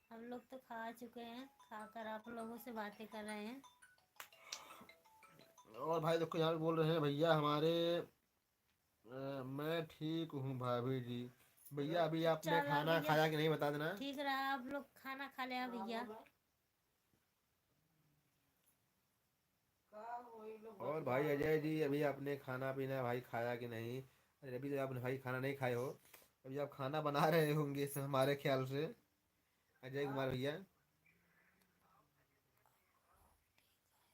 हम लोग तो खा चुके हैं, खाकर आप लोगों से बातें कर रहे हैं। और भाई देखो यहाँ पे बोल रहे हैं भैया हमारे मैं ठीक हूँ भाभी जी। भैया अभी आपने खाना खाया कि नहीं बता देना। ठीक रहा, आप लोग खाना खा लिया भैया। और भाई अजय जी, अभी आपने खाना पीना भाई खाया कि नहीं। अरे अभी तो आपने भाई खाना नहीं खाए हो अभी आप खाना बना रहे होंगे हमारे ख्याल से, अजय कुमार भैया।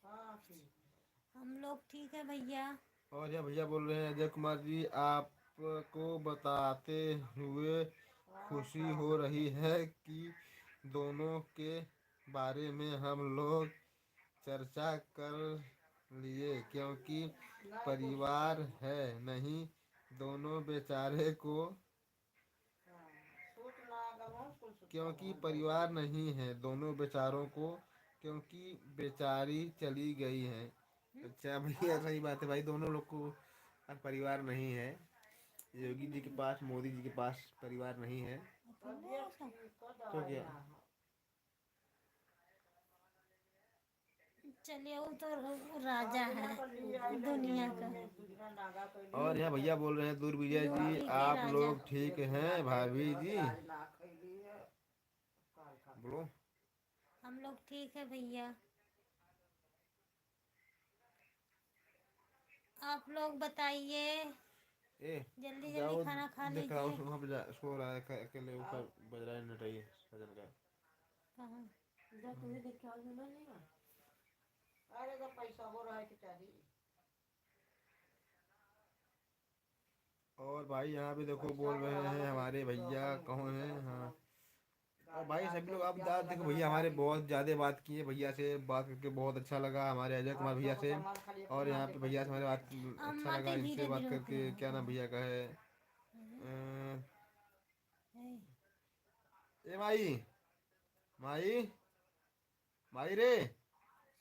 हाँ ठीक। हम लोग ठीक है भैया। और यह भैया बोल रहे हैं, अजय कुमार जी आपको बताते हुए खुशी हो रही है कि दोनों के बारे में हम लोग चर्चा कर लिए, क्योंकि परिवार है नहीं दोनों बेचारे को, सूट ना गवाओ, कुल सूट क्योंकि गवाओ। परिवार नहीं है दोनों बेचारों को, क्योंकि बेचारी चली गई है। अच्छा भैया, सही बात है भाई, दोनों लोग को अब परिवार नहीं है। योगी जी के पास, मोदी जी के पास परिवार नहीं है। तबियत ठीक को तो दवाई क्या, ना हो। चलिए वो तो राजा है दुनिया का। और यहाँ भैया बोल रहे हैं, दूर विजय जी यूपी के आप राजा। लोग ठीक हैं भाभी जी, बोलो। हम लोग ठीक है भैया। आप लोग बताइए, ए जल्दी जल्दी जाओ, खाना खा देख रहा लीजिए। हूँ वहाँ पे सो रहा है अकेले, ऊपर बज रहा है नटाइए सजन का। कहाँ? जा तुम्हें देख के आओ ना, नहीं ना। अरे तो पैसा वो रहा कि चाहिए। और भाई यहाँ पे देखो बोल रहे हैं हमारे भैया कौन है, हाँ। और भाई सभी लोग, आप ज़्यादा देखो भैया हमारे बहुत ज़्यादा बात किए, भैया से बात करके बहुत अच्छा लगा हमारे अजय कुमार भैया से। और यहाँ पे भैया से हमारे बात अच्छा अम्मा लगा, ते इनसे धीरे बात धीरे होती करके। है। क्या नाम भैया का है? ए माई, माई, माई रे,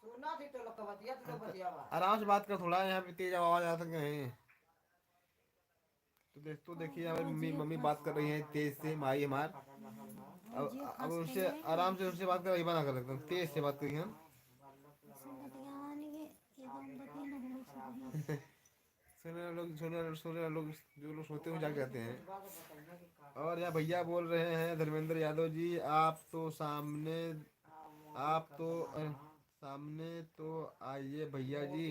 सुना थी तो लोग बतिया तो लोग बतिया बा। आराम से बात कर थोड़ा, यहाँ पे तेज आवाज आ सके हैं। तो देखिए हमारी मम्मी मम्मी बात कर रही है तेज से, माई हमार। अब उनसे आराम से उनसे बात कर, वही बना कर सकते हैं, तेज से बात करिए हम। सुने वाले लोग, जो लोग सोते हुए जाग जाते हैं। और यहाँ भैया बोल रहे हैं धर्मेंद्र यादव जी, सामने तो आइए भैया जी।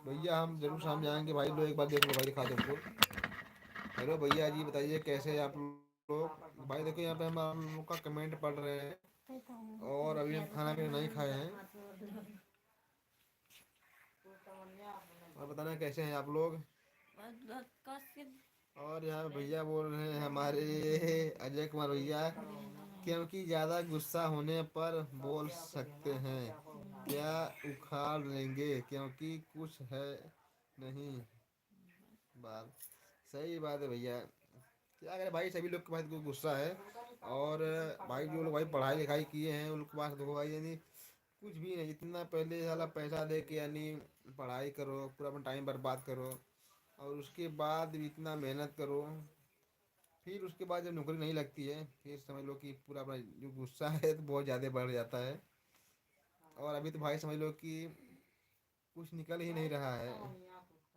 भैया हम जरूर सामने आएंगे भाई, लोग एक बार देख लो भाई, दिखा दो हमको। हेलो भैया जी, बताइए कैसे हैं आप लोग? भाई देखो यहाँ पे हम आप लोग का कमेंट पढ़ रहे हैं, और अभी हम खाना पीना नहीं खाए हैं। और बताना कैसे हैं आप लोग? और यहाँ पे भैया बोल रहे हैं हमारे अजय कुमार भैया, क्योंकि ज़्यादा गुस्सा होने पर बोल सकते हैं क्या उखाड़ लेंगे, क्योंकि कुछ है नहीं बात। सही बात है भैया, क्या करें भाई, सभी लोग के पास कोई गुस्सा है। और भाई जो लोग भाई पढ़ाई लिखाई किए हैं उनके पास देखो भाई, यानी कुछ भी नहीं, इतना पहले साला पैसा दे के यानी पढ़ाई करो, पूरा अपना टाइम बर्बाद करो, और उसके बाद भी इतना मेहनत करो, फिर उसके बाद जब नौकरी नहीं लगती है, फिर समझ लो कि पूरा अपना जो गुस्सा है तो बहुत ज़्यादा बढ़ जाता है। और अभी तो भाई समझ लो कि कुछ निकल ही नहीं रहा है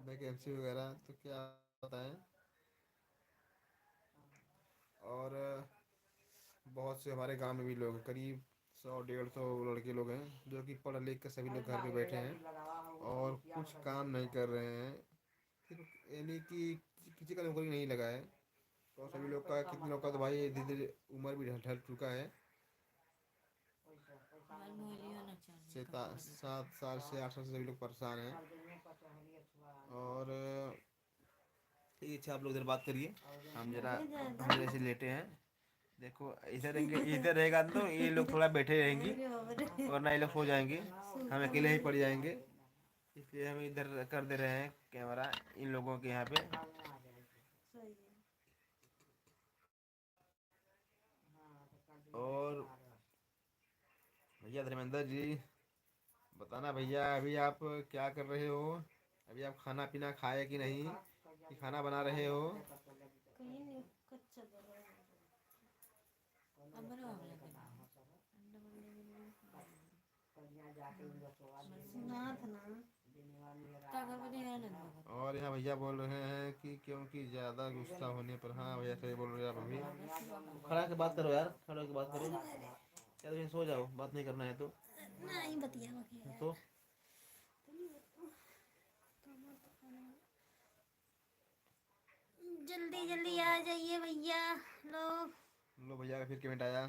वैकेंसी वगैरह, तो क्या बताएं। और बहुत से हमारे गांव में भी लोग, करीब 100-150 लड़के लोग हैं जो कि पढ़ लिख कर सभी लोग घर पे बैठे हैं और कुछ काम नहीं कर रहे हैं, सिर्फ यानी कि किसी का नौकरी नहीं लगा है। तो सभी लोग का, कितने लोग का तो भाई धीरे धीरे उम्र भी ढल चुका है, 7 साल से 8 साल से सभी लोग परेशान हैं। और ठीक है, आप लोग इधर बात करिए, हम जरा हम जैसे लेटे हैं। देखो इधर रहेंगे, इधर रहेगा तो ये लोग थोड़ा बैठे रहेंगे, वरना ये लोग सो जाएंगे, हम अकेले ही पड़ जाएंगे। इसलिए हम इधर कर दे रहे हैं कैमरा इन लोगों के यहाँ पे। और भैया धर्मेंद्र जी, बताना भैया अभी आप क्या कर रहे हो? अभी आप खाना पीना खाए कि नहीं, कि खाना बना रहे हो? और यहाँ भैया बोल रहे हैं कि क्योंकि ज़्यादा गुस्सा होने पर, हाँ भैया सही बोल रहे हैं आप अभी। खड़ा के बात करो यार, खड़ा के बात करो यार, तुम सो जाओ, बात नहीं करना है तो। नहीं बतिया तो जल्दी जल्दी आ जाइए भैया लोग। लो भैया का फिर कमेंट आया।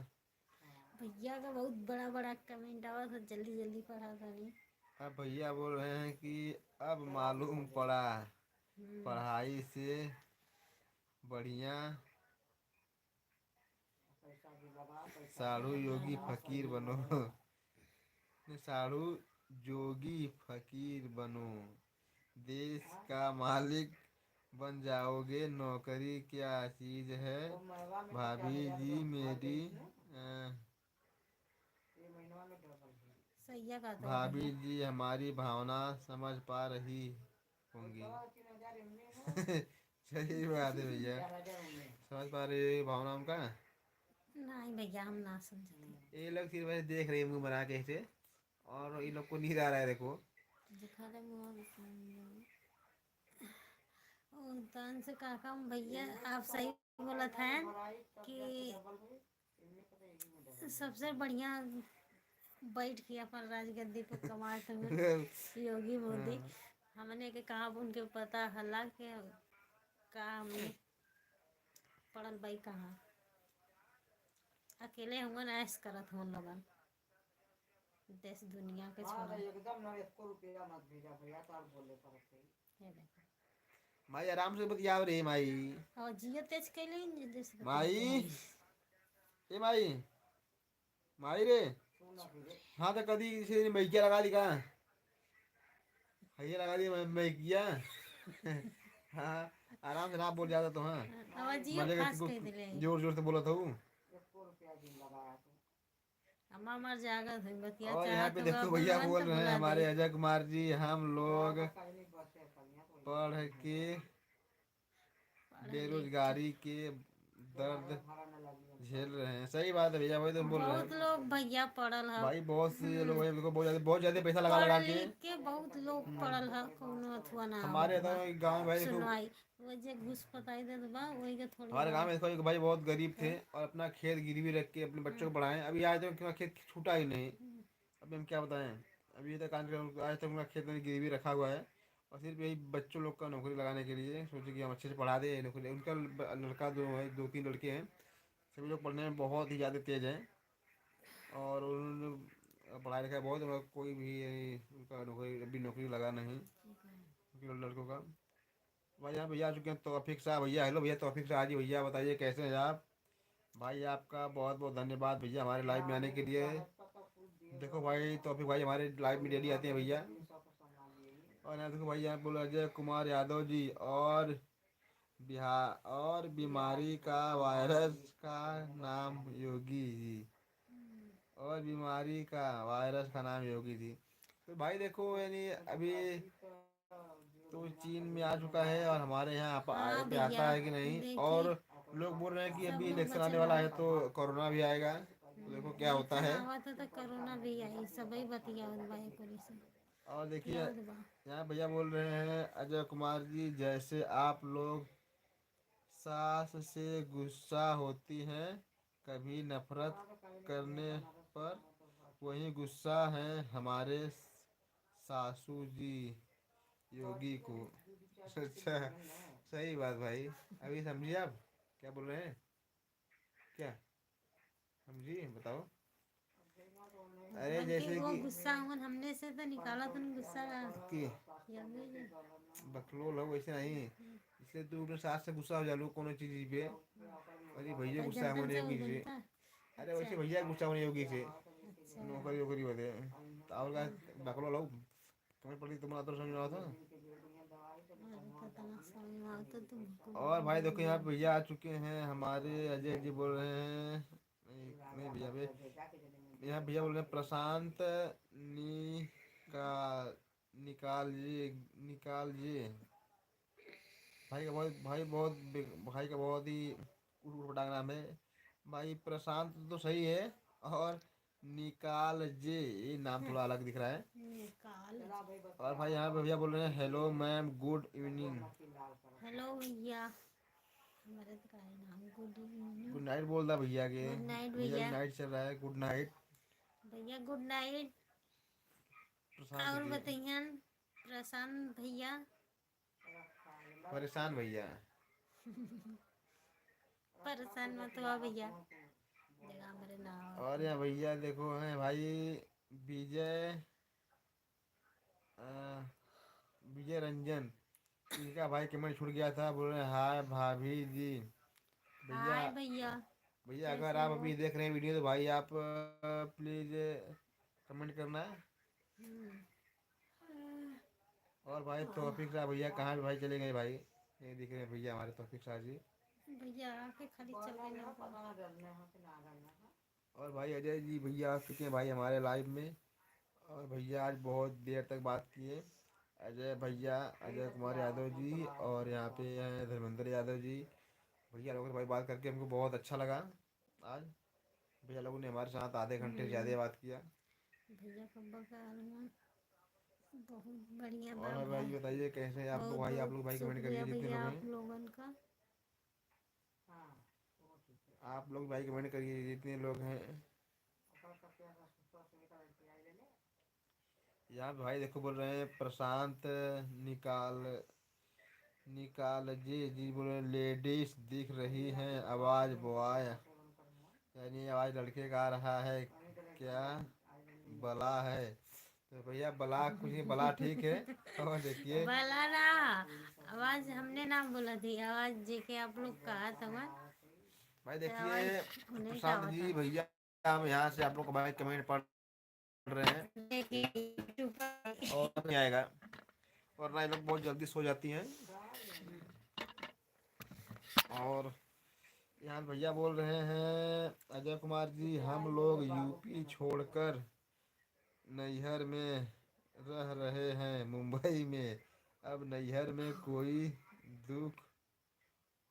भैया का बहुत बड़ा बड़ा कमेंट आवा था, जल्दी जल्दी पढ़ा था नहीं। अब भैया बोल रहे हैं कि अब मालूम पड़ा पढ़ाई से बढ़िया पैसा भी लगा, पैसा साढ़ू योगी लगा, फकीर सब बनो। लगा। साढ़ू जोगी फकीर बनो, देश का मालिक बन जाओगे, नौकरी क्या चीज है वो महीना में तो भाभी 4,000 जी रुपया मेरी। मांगे इसने। ये महीना में डबल है। सैया का था भाभी भैया। जी हमारी भावना समझ पा रही होंगी। तो 3,000 इनमें है, सही बात है भैया, 4,000 उनमें। समझ पा रहे हो भावना उनका। नहीं भैया हम ना समझते। ये लोग सिर्फ ऐसे देख रहे हैं मुंह बना के ऐसे, और इन लोग को नींद आ रहा है देखो। दिखा दे मुँह। उल्तान से काका भैया आप सही बोला था कि सबसे बढ़िया बैठ के अपन राजगद्दी पे कमाल थे योगी मोदी। हमने के कहा उनके पता हल्ला के का हमने पढ़ल भाई कहाँ अकेले हुआ ऐश करत हो लगन देश दुनिया के हाँ छोड़ा। तो एकदम ना, 1 रुपया मत भेजा भैया, तार बोले पड़ते ही। ये देखो माई आराम से बतियाओ रे माई। और जियो तेज कैले जैसे माई ए माई माई रे। सुना फिर हाँ तो कदी किसी ने मैकिया लगा दी का, हैया लगा दी मैकिया। हाँ आराम से ना बोल जाता तो। हाँ और जियो मजे खास के कह दिले जोर जोर से बोला था वो। 1 रुपया दिन लगाया तो। अम्मा मर जाएगा तो बतिया और चाह यहाँ पे तो देखो भैया भगवान बोल तो रहे हैं बुला हमारे दे। अजय कुमार जी, हम लोग सैनिक बस है कन्या तो पढ़ के पढ़ लिख बेरोजगारी के दर्द भाड़ा न लगी। झेल रहे हैं। सही बात है भैया, वही तो बोल रहे बहुत हैं लोग भैया पढ़ल है। भाई। बहुत से लोग हैं, देखो बहुत ज्यादा पैसा लगा लगा पढ़ के। लिख के बहुत लोग पढ़ल है, कोनो अथवा ना हमारे होत बा। तो गाँव में भाई देखो, सुनवाई वो जे घूस पताई देत बा वही के थोड़ी हमारे गाँव में बहुत देखो एक भाई बहुत गरीब थे और अपना खेत गिरवी रख के अपने बच्चों को पढ़ाएं। अभी आज तक उनका खेत छूटा ही नहीं। अभी हम क्या बताएं, अभी तक आज तक उनका खेत में गिरवी रखा हुआ है, और सिर्फ यही बच्चों लोग का नौकरी लगाने के लिए सोचे कि हम अच्छे से पढ़ा दें नौकरी। उनका लड़का जो है, 2-3 लड़के हैं, सभी लोग पढ़ने में बहुत ही ज़्यादा तेज हैं, और उन्होंने पढ़ाई लिखाई बहुत, उनका कोई भी उनका नौकरी अभी नौकरी लगा नहीं उनके लड़कों का। भाई यहाँ भैया आ चुके हैं तौफीक साहब। भैया हेलो भैया, तौफीक साहब जी भैया, बताइए कैसे हैं आप। भाई आपका बहुत बहुत धन्यवाद भैया हमारे लाइव में आने के लिए। देखो भाई तौफीक भाई हमारे लाइव में डेली आते हैं भैया। और यहाँ देखो भाई यहाँ बोलो अजय कुमार यादव जी, और बिहार और बीमारी का वायरस का नाम योगी जी, और बीमारी का वायरस का नाम योगी जी। तो भाई देखो यानी अभी तो चीन में आ चुका है, और हमारे यहाँ हाँ पे आता भैया है कि नहीं। देखिए और लोग बोल रहे हैं कि सब अभी लोग इलेक्शन आने बचल वाला है रहा। तो कोरोना भी आएगा, तो देखो क्या होता इलेक्शन है। आवत है तो कोरोना भी आई, सबई बतियावत बा पुलिस से और देखिए याद बा। यहाँ भैया बोल रहे हैं अजय कुमार जी, जैसे आप लोग सास से गुस्सा होती हैं कभी नफरत करने पर, वही गुस्सा है हमारे सासू जी योगी को। अच्छा सही बात भाई। अभी समझिए आप क्या बोल रहे हैं, क्या समझिए बताओ। अरे बल्कि जैसे वो कि गुस्सा हुआ हमने से तो निकाला तो गुस्सा कि योगी जी। बकलोल हो वैसे नहीं, इसलिए तू अपने सास से गुस्सा हो जा लो कोनो चीज पे। अरे भैया तो गुस्सा जनतन होने से योगी हो से। जनता। अरे अच्छा वैसे भैया गुस्सा होने योगी से अच्छा नौकरी वोकरी बदे। तो और का बकलोल हो तुम्हें पड़ी, तुम्हारा तो समझ में आता। तो तना समझ में आता तुमको। और भाई देखो यहाँ पे भैया आ चुके हैं हमारे अजय जी बोल रहे हैं, नहीं भैया भैया यहाँ भैया बोल रहे हैं प्रशांत निकाल जी। भाई का बहुत ही उटपटांग नाम है भाई। प्रशांत तो सही है, और निकाल जे ये नाम थोड़ा अलग दिख रहा है। निकाल। और भाई यहाँ पे भैया बोल रहे हैं hello ma'am good evening. Hello भैया हमारे तो का नाम गुड इवनिंग। गुड नाइट बोल रहा भैया के। गुड नाइट भैया भैया। नाइट चल रहा है, गुड नाइट भैया गुड नाइट। प्रशांत और जी। बताइए प्रशांत भैया परेशान भैया परेशान मत हुआ भैया, जगह मेरे ना हो और तो। यहाँ भैया देखो हैं भाई विजय अ, विजय रंजन, इनका भाई कमेंट छूट गया था, बोल रहे हैं हाय भाभी जी। भैया, हाय भैया, भैया अगर कैसे आप हो? अभी देख रहे हैं वीडियो तो भाई आप प्लीज़ कमेंट करना। हम्म, और भाई तौफीक शाह भैया कहाँ भाई चले गए भाई, नहीं दिख रहे हैं भैया हमारे तौफीक शाह जी। भैया आके खाली चल गए ना। पता करने हो कि ना करने हो। और भाई अजय जी भैया आ चुके हैं भाई हमारे लाइव में। और भैया आज बहुत देर तक बात किए, अजय भैया, अजय कुमार यादव जी, और यहाँ पे हैं धर्मेंद्र यादव जी। भैया लोगों से भाई बात करके हमको बहुत अच्छा लगा आज। भैया लोगों ने हमारे साथ आधे घंटे से ज़्यादा बात किया। भैया कब्बा का आलमा बहुत बढ़िया और बा भाई भाई। बताइए कैसे हैं आप लोग, बहुत भाई आप बहुत लोग भाई कमेंट शुक्रिया करिए जितने भैया लोग आप हैं। लोगन का। हाँ, वो ठीक है। आप लोग भाई कमेंट करिए जितने लोग हैं। ऊपर का क्या का सुपर से निकल के आई ले ले। यहाँ पे भाई देखो बोल रहे हैं प्रशांत निकाल निकाल जी बोल रहे हैं लेडीज दिख रही हैं, आवाज़ बॉय, यानी आवाज़ लड़के का आ रहा है क्या, बला है। तो भैया बला कुछ नहीं, बला ठीक है। और देखिए भला ना, आवाज हमने ना बोला थी, आवाज जेके आप लोग कहा था मैं, भाई तो आवाज देखिए उन्हीं का प्रशांत होता। जी भैया, हम यहाँ से आप लोग का भाई कमेंट पढ़ रहे हैं लेकिन YouTube पर और नहीं आएगा, वरना ये लोग बहुत जल्दी सो जाती हैं। और यहाँ भैया बोल रहे हैं अजय कुमार जी, हम लोग यूपी छोड़कर नैहर में रह रहे हैं मुंबई में, अब नैहर में कोई दुख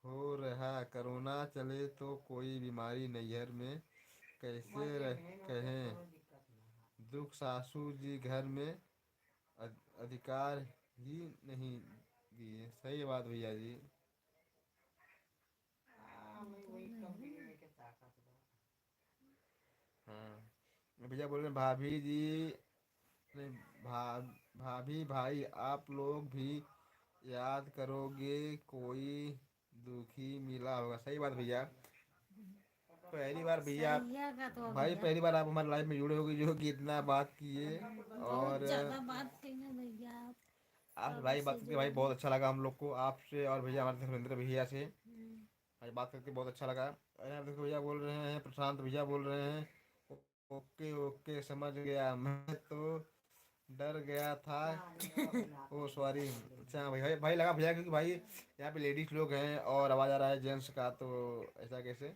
हो रहा, कोरोना चले तो कोई बीमारी नैहर में कैसे कहें, दुख सासू जी घर में अधिकार ही नहीं दिए। सही बात भैया जी। वही कंपनी में के ताकत बा। हाँ भैया बोल रहे हैं भाभी जी, नहीं भाभी भाई आप लोग भी याद करोगे, कोई दुखी मिला होगा। सही बात भैया, पहली बार भैया सही है तो भाई भैया, पहली बार आप हमारे लाइफ में जुड़े होगे जो कि इतना बात किए। बहुत और ज्यादा बात कही ना भैया आप, आपसे कब भाई बात से करके भाई जुड़े बहुत हैं। अच्छा लगा हम लोग को आपसे, और भैया हमारे धर्मेंद्र भैया से हम्म, भाई बात करके बहुत अच्छा लगा। और यहाँ देखो भैया बोल रहे हैं, प्रशांत भैया बोल रहे हैं ओके ओके समझ गया, मैं तो डर गया था। ओ सॉरी, अच्छा भाई भाई भाई लगा भैया क्योंकि भाई यहाँ पे लेडीज लोग हैं और आवाज़ आ रहा है जेंट्स का, तो ऐसा कैसे,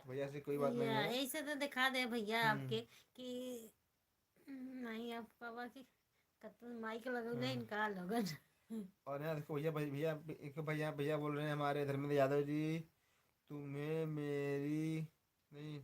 भैया से कोई बात नहीं भैया है। ऐसे तो दिखा दे भैया हम्म आपके कि नहीं आप कहा कि कतन माइक लगौले हम्म। इनका लगन। और यहाँ देखो भैया भैया एक भैया भैया बोल रहे हैं हमारे धर्मेंद्र यादव जी, तुम्हें मेरी नहीं,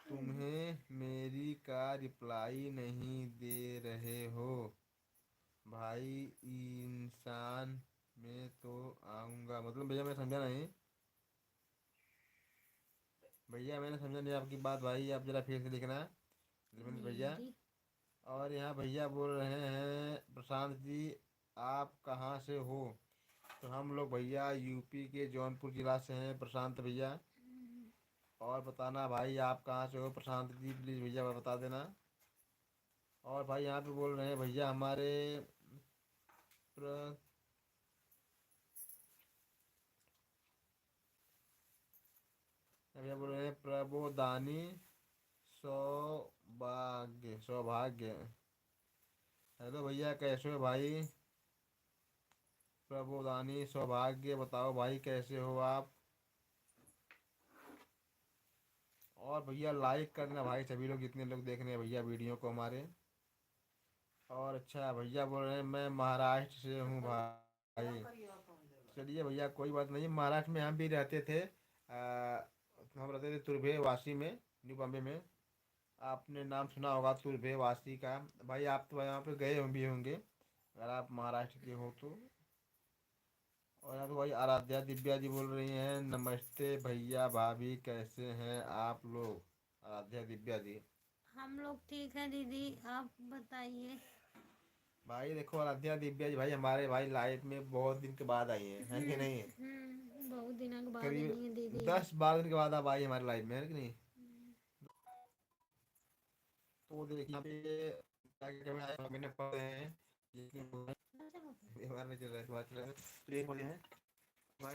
तुम्हें मेरी का रिप्लाई नहीं दे रहे हो भाई, इंसान में तो आऊँगा, मतलब भैया मैं समझा नहीं, भैया मैंने समझा नहीं आपकी बात भाई, आप जरा फिर से लिखना धर्मेंद्र भैया। मेरी और यहाँ भैया बोल रहे हैं प्रशांत जी आप कहाँ से हो, तो हम लोग भैया यूपी के जौनपुर जिला से हैं प्रशांत भैया। और बताना भाई आप कहाँ से हो प्रशांत जी, प्लीज़ भैया बता देना। और भाई यहाँ पे बोल रहे हैं भैया हमारे प्र भैया बोल रहे हैं प्रबोदानी सौभाग्य सौभाग्य, हेलो भैया कैसे हो भाई, प्रबोदानी सौभाग्य बताओ भाई कैसे हो आप। और भैया लाइक करना भाई सभी लोग जितने लोग देख रहे हैं भैया वीडियो को हमारे। और अच्छा भैया बोल रहे हैं मैं महाराष्ट्र से हूँ भाई, चलिए भैया कोई बात नहीं, महाराष्ट्र में हम भी रहते थे, हम रहते थे तुर्भे वासी में, न्यू बॉम्बे में। आपने नाम सुना होगा तुर्भे वासी का, भाई आप तो वहाँ पे गए भी होंगे अगर आप महाराष्ट्र के हो तो। और यहाँ पे भाई आराध्या दिव्या जी बोल रही हैं, नमस्ते भैया भाभी, कैसे हैं आप लोग? आराध्या दिव्या जी। हम लोग ठीक हैं दीदी, आप बताइए। भाई देखो आराध्या दिव्या जी भाई हमारे भाई लाइफ में बहुत दिन के बाद आई है कि नहीं? बहुत दिनों के बाद आई है करीब दीदी आप। 10-12 दिन के बाद आप आई हमारी लाइफ में, है कि नहीं? तो देखिए यहाँ पे क्या क्या क्या मैंने पढ़े हैं, ये हमारे में चल रहा है, बात चल रहा है। तो ये बोले हैं भाई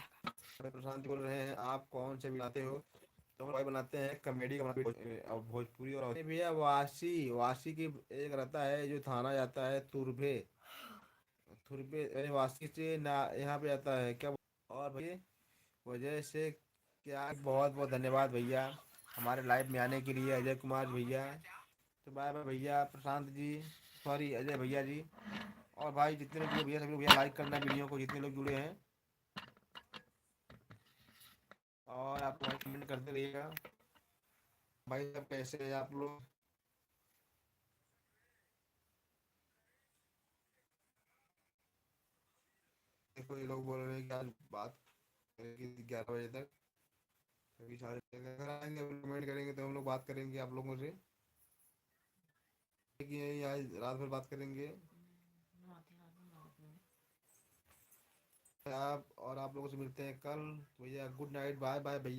प्रशांत बोल रहे हैं, आप कौन से बनाते हो? तो हम भाई बनाते हैं कॉमेडी का और भोजपुरी और भैया वासी वासी की एक रहता है जो थाना जाता है तुरभे, तुरभे अरे वासी से ना यहाँ पे आता है क्या? और भाई वजह से क्या, बहुत बहुत धन्यवाद भैया हमारे लाइव में आने के लिए, अजय कुमार भैया। तो बाय बाय भैया प्रशांत जी, सॉरी अजय भैया जी। और भाई जितने लोग जुड़े भैया सभी लोग भैया लाइक करना वीडियो को, जितने लोग जुड़े हैं। और आप भाई कमेंट करते रहिएगा। भाई सब कैसे हैं आप लोग? देखो ये लोग बोल रहे हैं कि आज बात करेंगे 11 बजे तक, कभी सारे अगर आएंगे कमेंट करेंगे तो हम लोग बात करेंगे आप लोगों से, कि यही आज रात भर बात करेंगे आप। और आप लोगों से मिलते हैं कल। भैया गुड नाइट, बाय बाय भैया।